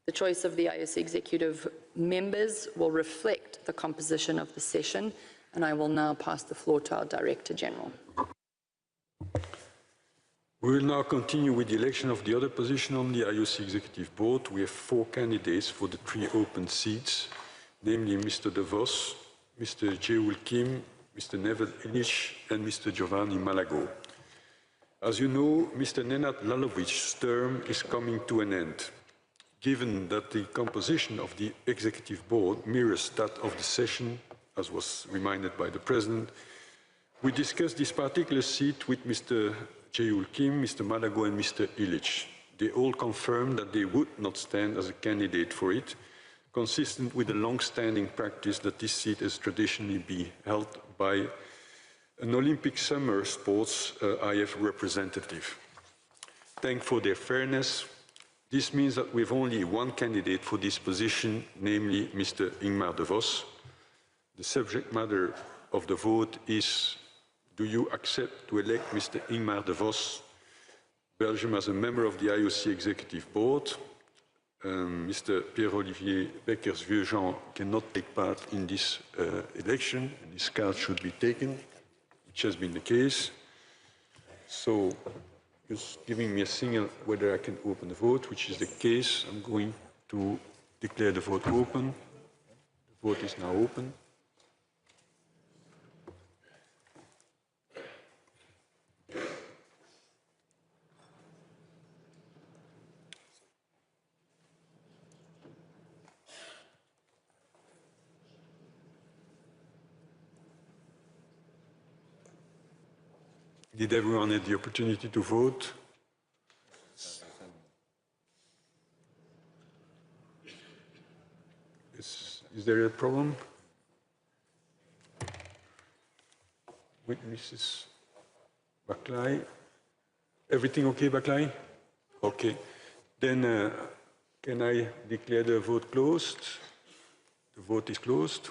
The choice of the IOC Executive members will reflect the composition of the session, and I will now pass the floor to our Director General. We will now continue with the election of the other position on the IOC Executive Board. We have 4 candidates for the 3 open seats, namely Mr. De Vos, Mr. Jaewul Kim, Mr. Neville Inish, and Mr. Giovanni Malago. As you know, Mr. Nenad Lalovic's term is coming to an end. Given that the composition of the Executive Board mirrors that of the session, as was reminded by the President, we discussed this particular seat with Mr. Jae-ul Kim, Mr. Malago and Mr. Illich. They all confirmed that they would not stand as a candidate for it, consistent with the long-standing practice that this seat has traditionally been held by an Olympic summer sports IF representative. Thanks for their fairness. This means that we have only one candidate for this position, namely Mr. Ingmar de Vos. The subject matter of the vote is, do you accept to elect Mr. Ingmar de Vos, Belgium, as a member of the IOC Executive Board? Mr. Pierre-Olivier Beckers-Vieux-Jean cannot take part in this election, and his card should be taken, which has been the case. So, just giving me a signal whether I can open the vote, which is the case. I'm going to declare the vote open. The vote is now open. Did everyone have the opportunity to vote? Is there a problem with Mrs. Baklai? Everything okay, Baklai? Okay. Then can I declare the vote closed? The vote is closed.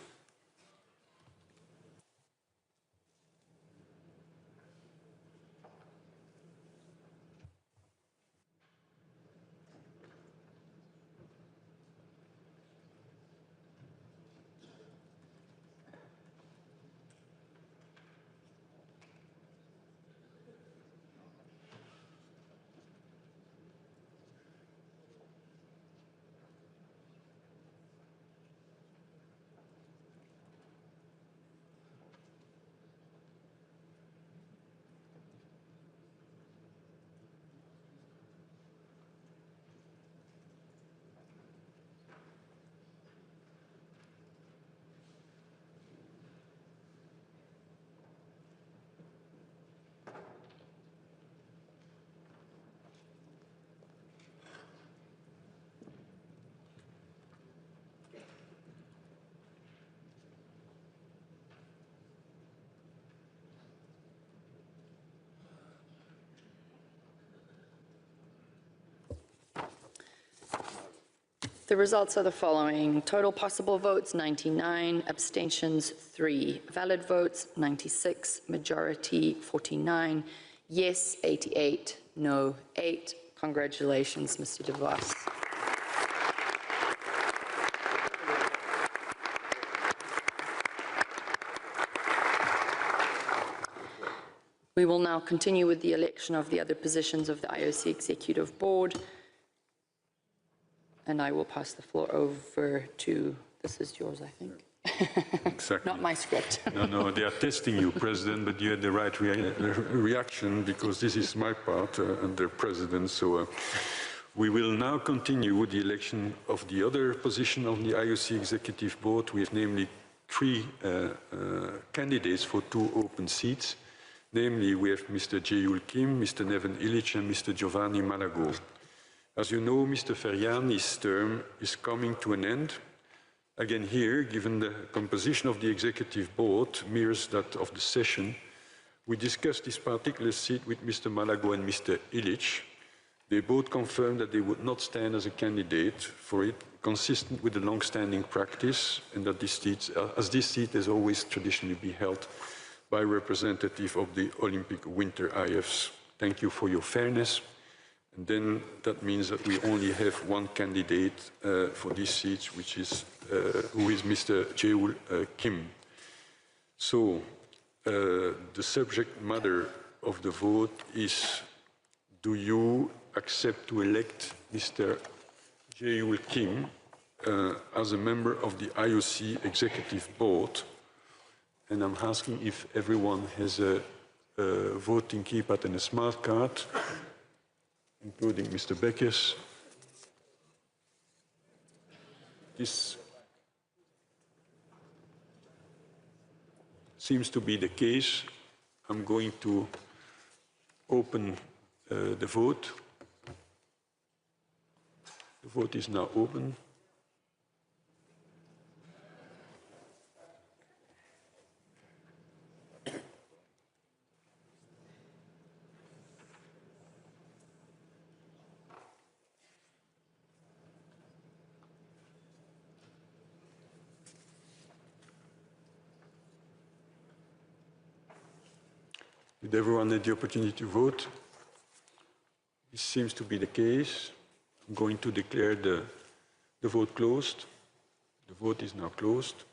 The results are the following. Total possible votes, 99. Abstentions, 3. Valid votes, 96. Majority, 49. Yes, 88. No, 8. Congratulations, Mr. de Vos. We will now continue with the election of the other positions of the IOC Executive Board. And I will pass the floor over to, this is yours, I think. Exactly. Not my script. No, they are testing you, President, but you had the right reaction because this is my part under President. So we will now continue with the election of the other position of the IOC Executive Board. We have namely 3 candidates for 2 open seats. Namely, we have Mr. Jae-ul Kim, Mr. Neven Illich, and Mr. Giovanni Malago. As you know, Mr. Ferjani's term is coming to an end. Again here, given the composition of the Executive Board mirrors that of the session, we discussed this particular seat with Mr. Malago and Mr. Illich. They both confirmed that they would not stand as a candidate for it, consistent with the long-standing practice, and that this seat, as this seat has always traditionally been held by a representative of the Olympic Winter IFs. Thank you for your fairness. And then that means that we only have one candidate for this seat, which is who is Mr. Jae-ul Kim. So the subject matter of the vote is: do you accept to elect Mr. Jae-ul Kim as a member of the IOC Executive Board? And I'm asking if everyone has voting keypad and a smart card, including Mr. Beckers. This seems to be the case. I'm going to open the vote. The vote is now open. Did everyone have the opportunity to vote? This seems to be the case. I'm going to declare the vote closed. The vote is now closed.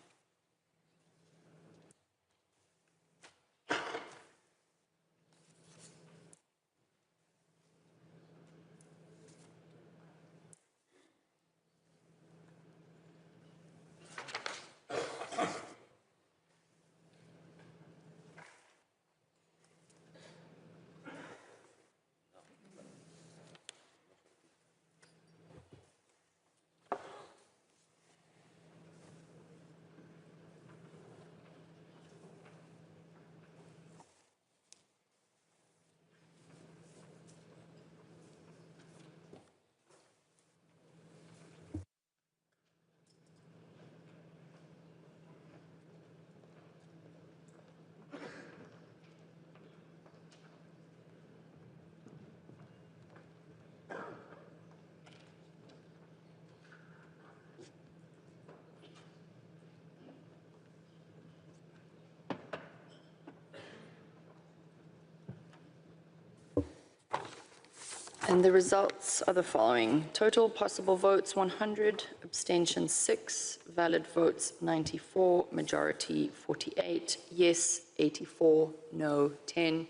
And the results are the following. Total possible votes 100, abstentions 6, valid votes 94, majority 48, yes 84, no 10.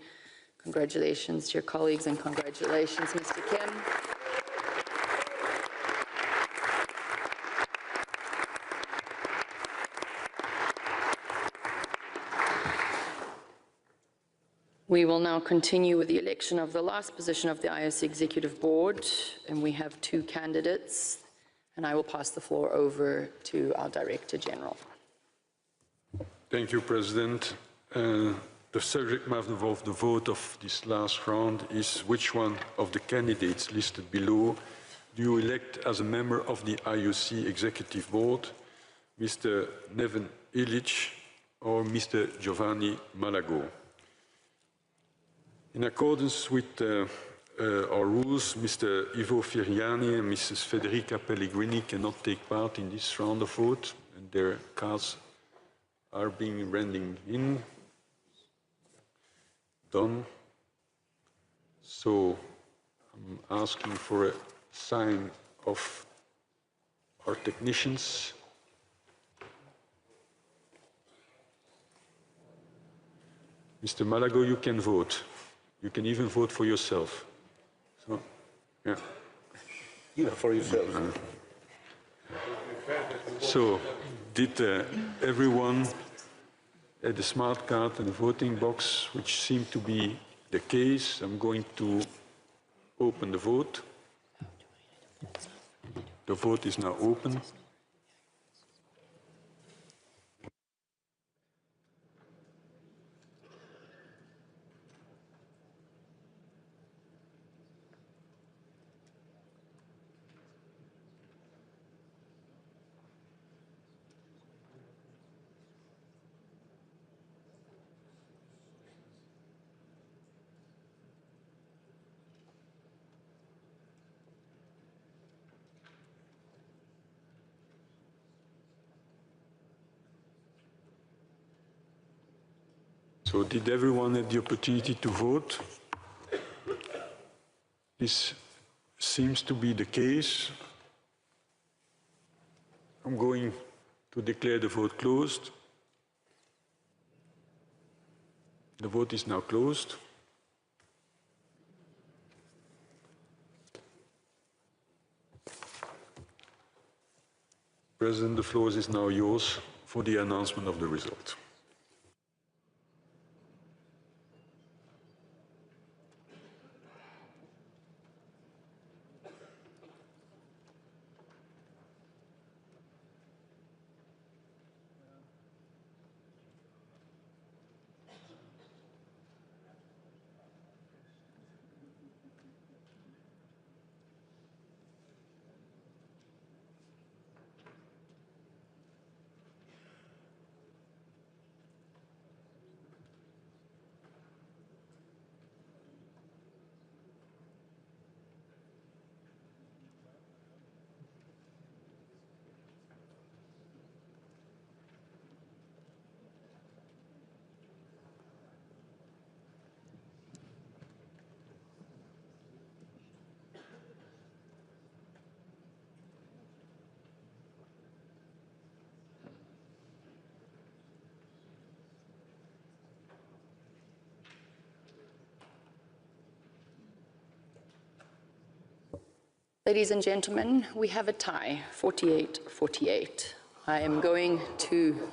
Congratulations to your colleagues and congratulations, Mr. Kim. We will now continue with the election of the last position of the IOC Executive Board, and we have 2 candidates, and I will pass the floor over to our Director General. Thank you, President. The subject matter of the vote of this last round is which one of the candidates listed below do you elect as a member of the IOC Executive Board, Mr. Neven Ilic or Mr. Giovanni Malago? In accordance with our rules, Mr. Ivo Firiani and Mrs. Federica Pellegrini cannot take part in this round of vote, and their cards are being rendered in. Done. So I'm asking for a sign of our technicians. Mr. Malago, you can vote. You can even vote for yourself. So, yeah. Yeah, for yourself. So, did everyone at the smart card and the voting box, which seemed to be the case? I'm going to open the vote. The vote is now open. So did everyone have the opportunity to vote? This seems to be the case. I'm going to declare the vote closed. The vote is now closed. President, the floor is now yours for the announcement of the result. Ladies and gentlemen, we have a tie, 48-48. I am going to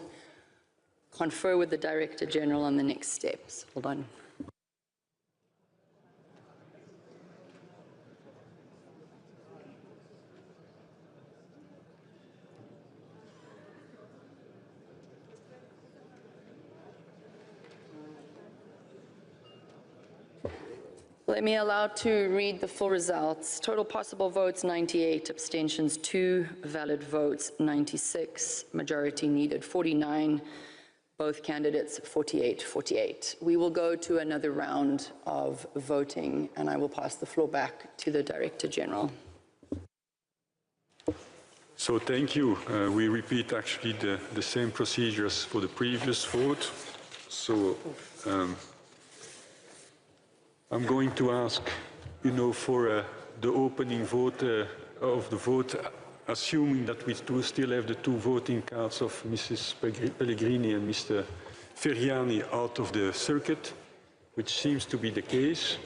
confer with the Director General on the next steps. Hold on. Let me allow to read the full results. Total possible votes 98, abstentions 2, valid votes 96, majority needed 49, both candidates 48-48. We will go to another round of voting and I will pass the floor back to the Director General. So thank you. We repeat actually the same procedures for the previous vote. So I'm going to ask, for the opening vote of the vote, assuming that we still have the two voting cards of Mrs. Pellegrini and Mr. Ferriani out of the circuit, which seems to be the case.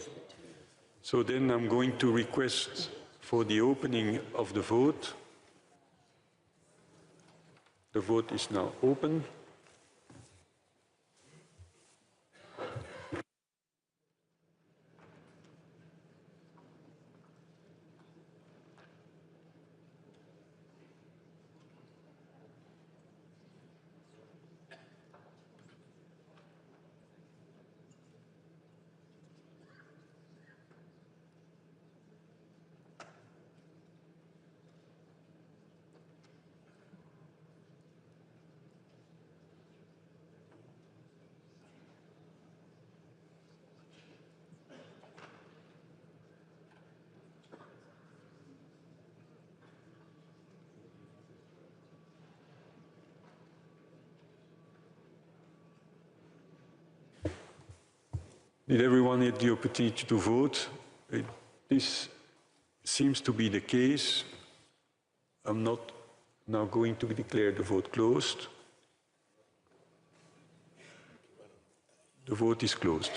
So then I'm going to request for the opening of the vote. The vote is now open. Did everyone have the opportunity to vote? This seems to be the case. I'm not now going to declare the vote closed. The vote is closed.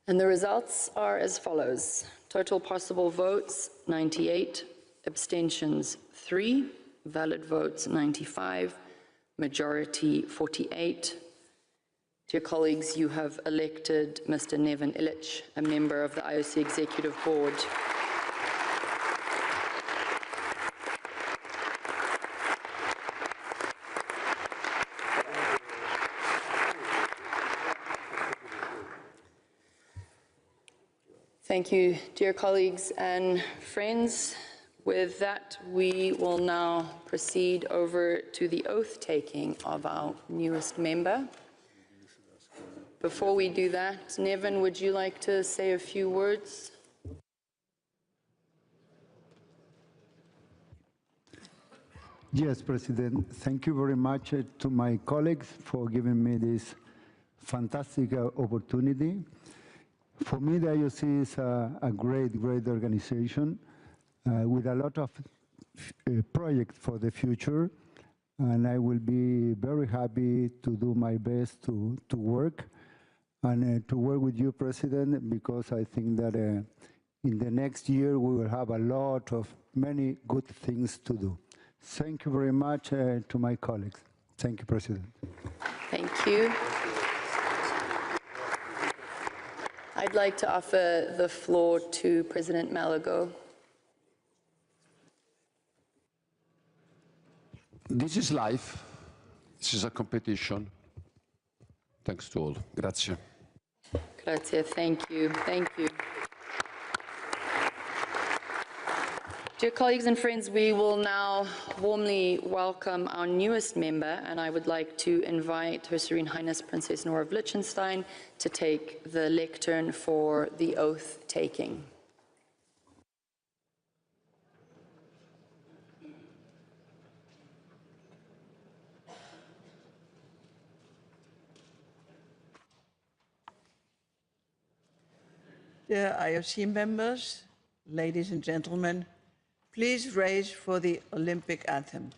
And the results are as follows. Total possible votes, 98, abstentions 3, valid votes 95, majority 48. Dear colleagues, you have elected Mr. Neven Illich, a member of the IOC Executive Board. Thank you, dear colleagues and friends. With that, we will now proceed over to the oath-taking of our newest member. Before we do that, Neven, would you like to say a few words? Yes, President. Thank you very much to my colleagues for giving me this fantastic opportunity. For me, the IOC is a great organization with a lot of projects for the future, and I will be very happy to do my best to work and to work with you, President, because I think that in the next year we will have a lot of many good things to do. Thank you very much to my colleagues. Thank you, President. Thank you. I'd like to offer the floor to President Malago. This is life. This is a competition. Thanks to all. Grazie. Grazie, thank you, thank you. Dear colleagues and friends, we will now warmly welcome our newest member, and I would like to invite Her Serene Highness Princess Nora of Liechtenstein to take the lectern for the oath taking. Dear IOC members, ladies and gentlemen, please raise for the Olympic anthem.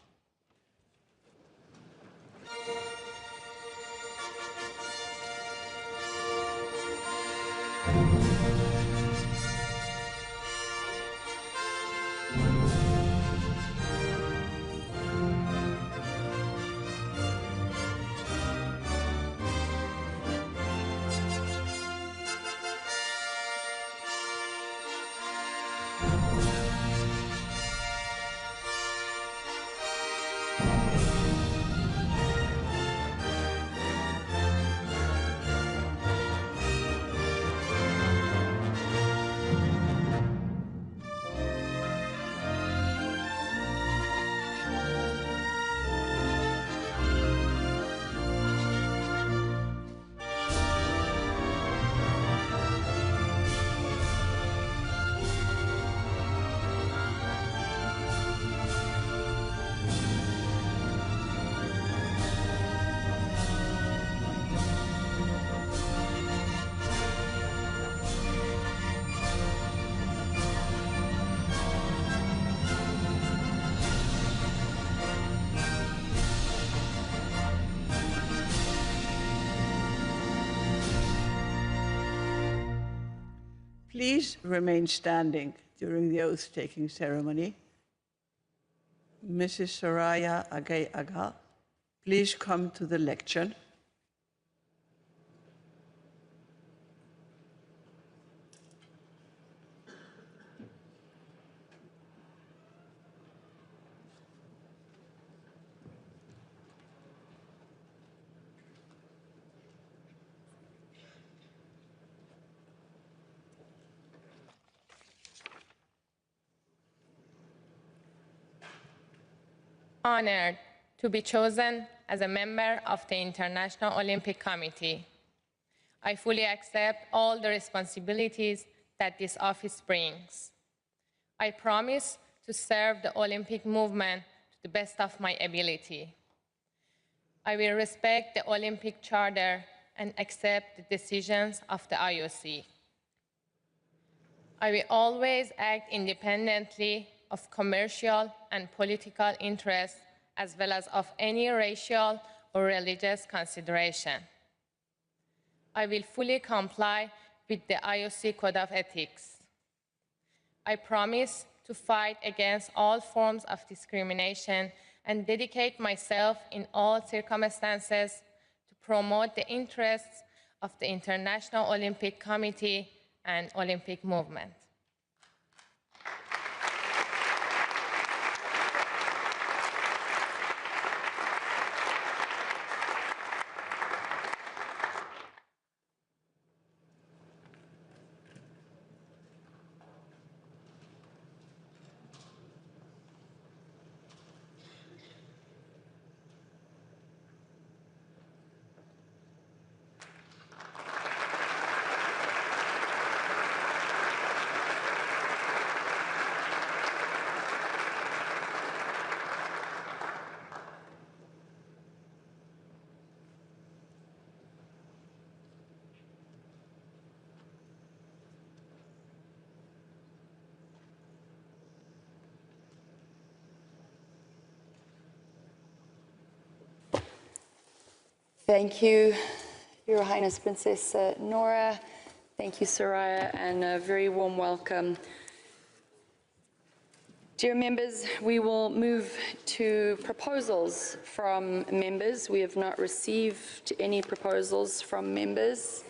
Please remain standing during the oath-taking ceremony. Mrs. Soraya Agay Aga, please come to the lectern. Honored to be chosen as a member of the International Olympic Committee. I fully accept all the responsibilities that this office brings. I promise to serve the Olympic movement to the best of my ability. I will respect the Olympic Charter and accept the decisions of the IOC. I will always act independently of commercial and political interests, as well as of any racial or religious consideration. I will fully comply with the IOC Code of Ethics. I promise to fight against all forms of discrimination and dedicate myself in all circumstances to promote the interests of the International Olympic Committee and Olympic movement. Thank you, Your Highness Princess Nora. Thank you, Soraya, and a very warm welcome. Dear members, we will move to proposals from members. We have not received any proposals from members.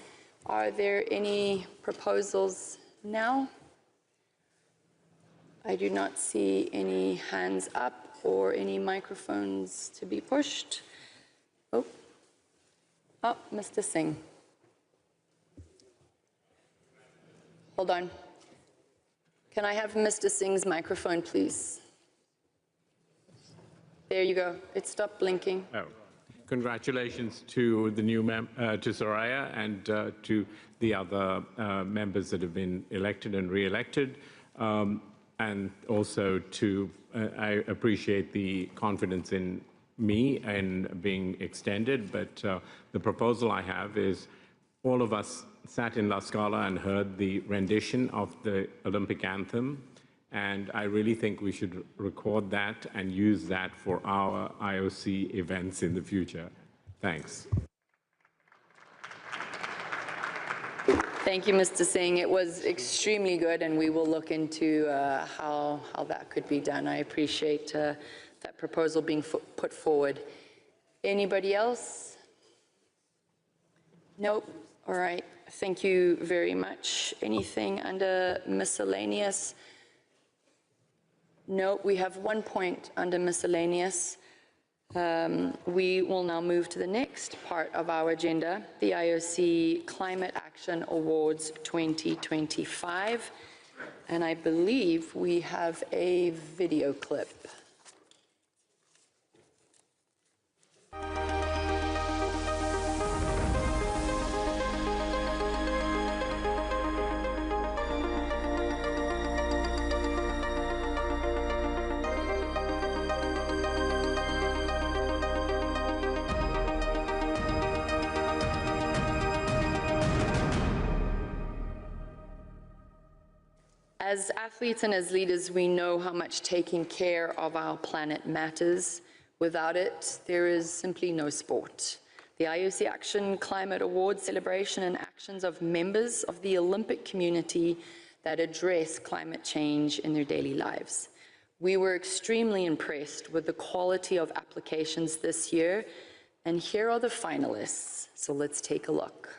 Are there any proposals now? I do not see any hands up or any microphones to be pushed. Oh, Mr. Singh. Hold on. Can I have Mr. Singh's microphone, please? There you go. It stopped blinking. Oh. Congratulations to the new to Soraya and to the other members that have been elected and re-elected. And also to, I appreciate the confidence in me and being extended, but the proposal I have is all of us sat in La Scala and heard the rendition of the Olympic anthem, and I really think we should record that and use that for our IOC events in the future. Thanks. Thank you, Mr. Singh. It was extremely good, and we will look into how that could be done. I appreciate that proposal being put forward. Anybody else? Nope. All right. Thank you very much. Anything under miscellaneous? No, we have 1 point under miscellaneous. We will now move to the next part of our agenda, the IOC Climate Action Awards 2025. And I believe we have a video clip. As athletes and as leaders, we know how much taking care of our planet matters. Without it, there is simply no sport. The IOC Action Climate Awards celebration and actions of members of the Olympic community that address climate change in their daily lives. We were extremely impressed with the quality of applications this year, and here are the finalists. So let's take a look.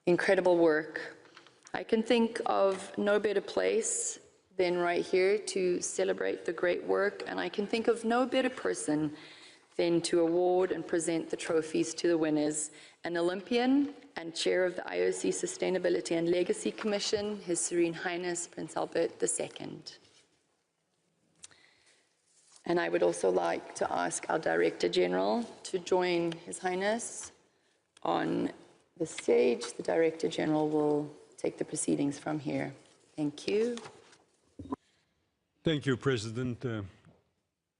incredible work. I can think of no better place than right here to celebrate the great work, and I can think of no better person than to award and present the trophies to the winners, an Olympian and chair of the IOC Sustainability and Legacy Commission, His Serene Highness Prince Albert II. And I would also like to ask our Director General to join His Highness on the stage. The Director General will take the proceedings from here. Thank you. Thank you, President.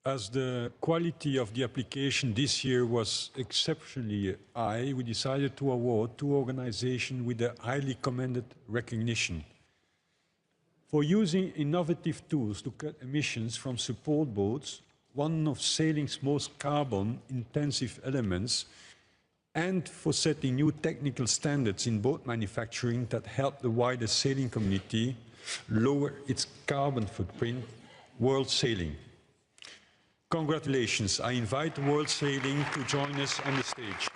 As the quality of the application this year was exceptionally high, we decided to award 2 organizations with a highly commended recognition. For using innovative tools to cut emissions from support boats, one of sailing's most carbon-intensive elements, and for setting new technical standards in boat manufacturing that help the wider sailing community lower its carbon footprint, World Sailing. Congratulations. I invite World Sailing to join us on the stage.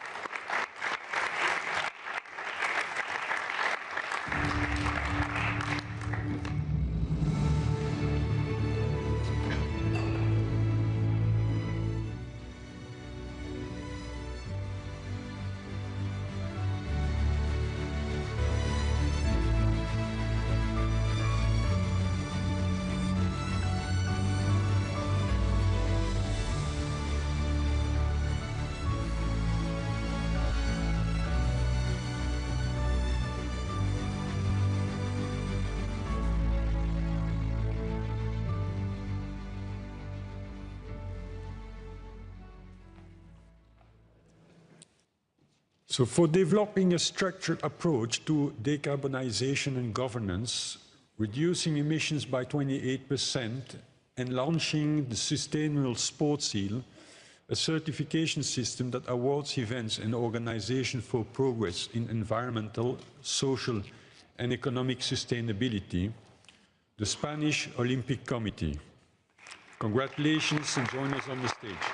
So for developing a structured approach to decarbonization and governance, reducing emissions by 28% and launching the Sustainable Sport Seal, a certification system that awards events and organizations for progress in environmental, social and economic sustainability, the Spanish Olympic Committee. Congratulations and join us on the stage.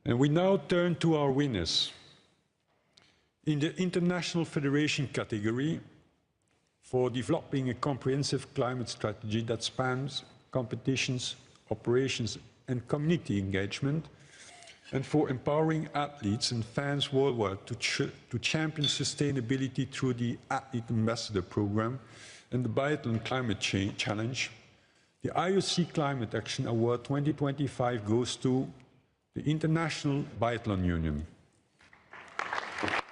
And we now turn to our winners. In the International Federation category, for developing a comprehensive climate strategy that spans competitions, operations, and community engagement, and for empowering athletes and fans worldwide to champion sustainability through the Athlete Ambassador Program and the Biathlon Climate Change Challenge, the IOC Climate Action Award 2025 goes to the International Biathlon Union.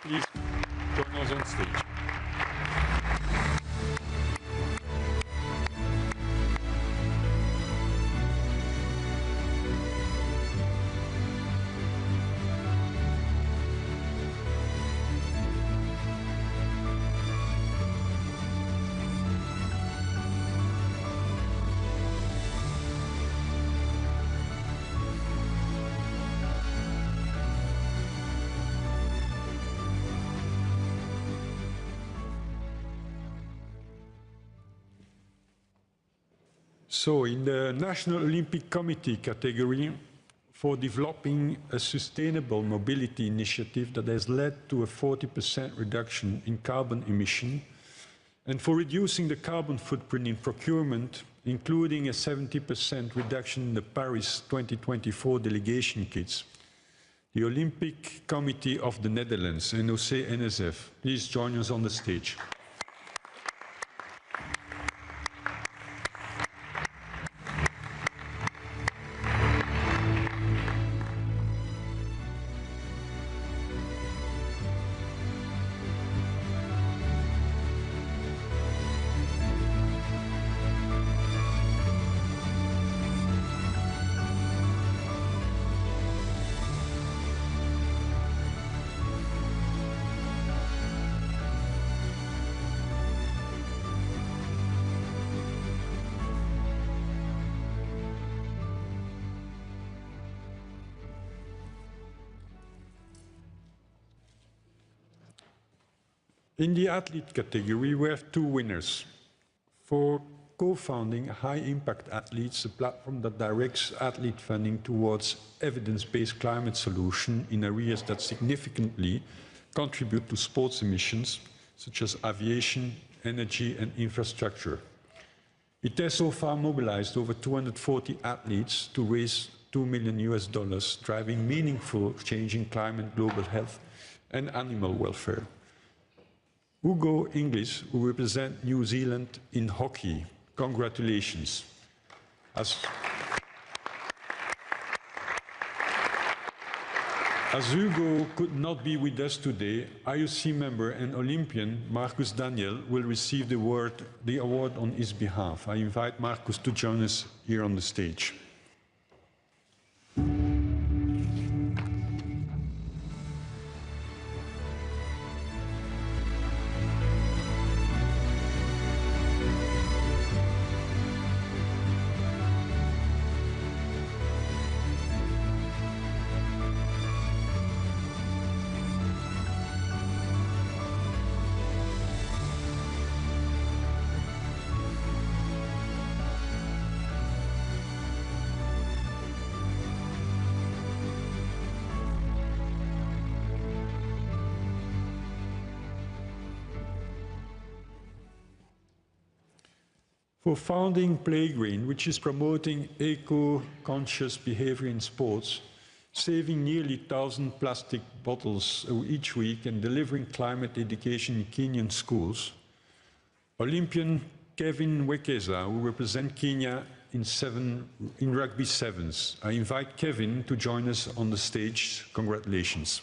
Please join us on stage. So in the National Olympic Committee category, for developing a sustainable mobility initiative that has led to a 40% reduction in carbon emission, and for reducing the carbon footprint in procurement, including a 70% reduction in the Paris 2024 delegation kits, the Olympic Committee of the Netherlands, NOC-NSF, please join us on the stage. In the athlete category, we have two winners. For co-founding high-impact athletes, a platform that directs athlete funding towards evidence-based climate solutions in areas that significantly contribute to sports emissions, such as aviation, energy, and infrastructure. It has so far mobilized over 240 athletes to raise $2 million, driving meaningful change in climate, global health, and animal welfare. Hugo Inglis, who represents New Zealand in hockey, congratulations. As Hugo could not be with us today, IOC member and Olympian Marcus Daniel will receive the award on his behalf. I invite Marcus to join us here on the stage. For founding Playgreen, which is promoting eco-conscious behavior in sports, saving nearly 1,000 plastic bottles each week and delivering climate education in Kenyan schools, Olympian Kevin Wekesa, who represents Kenya in rugby sevens. I invite Kevin to join us on the stage. Congratulations.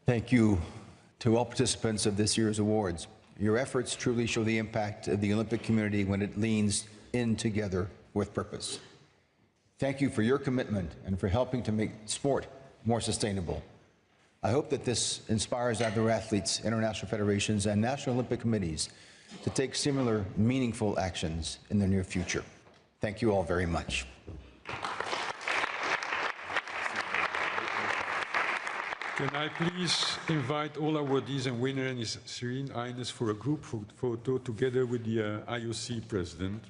Thank you to all participants of this year's awards. Your efforts truly show the impact of the Olympic community when it leans in together with purpose. Thank you for your commitment and for helping to make sport more sustainable. I hope that this inspires other athletes, international federations, and national Olympic committees to take similar meaningful actions in the near future. Thank you all very much. Can I please invite all awardees and winners and His Serene Highness for a group photo together with the IOC President.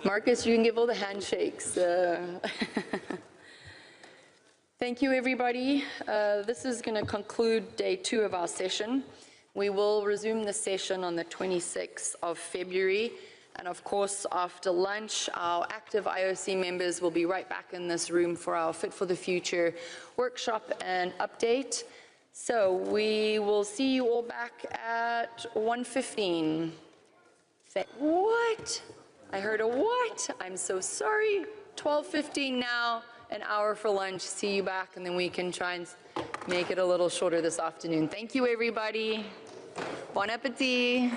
Marcus, you can give all the handshakes. Thank you, everybody. This is going to conclude day 2 of our session. We will resume the session on the 26th of February. And of course, after lunch, our active IOC members will be right back in this room for our Fit for the Future workshop and update. So we will see you all back at 1:15. What? I heard a what? I'm so sorry. 12:15 now. an hour for lunch, see you back, and then we can try and make it a little shorter this afternoon. Thank you, everybody. Bon appetit.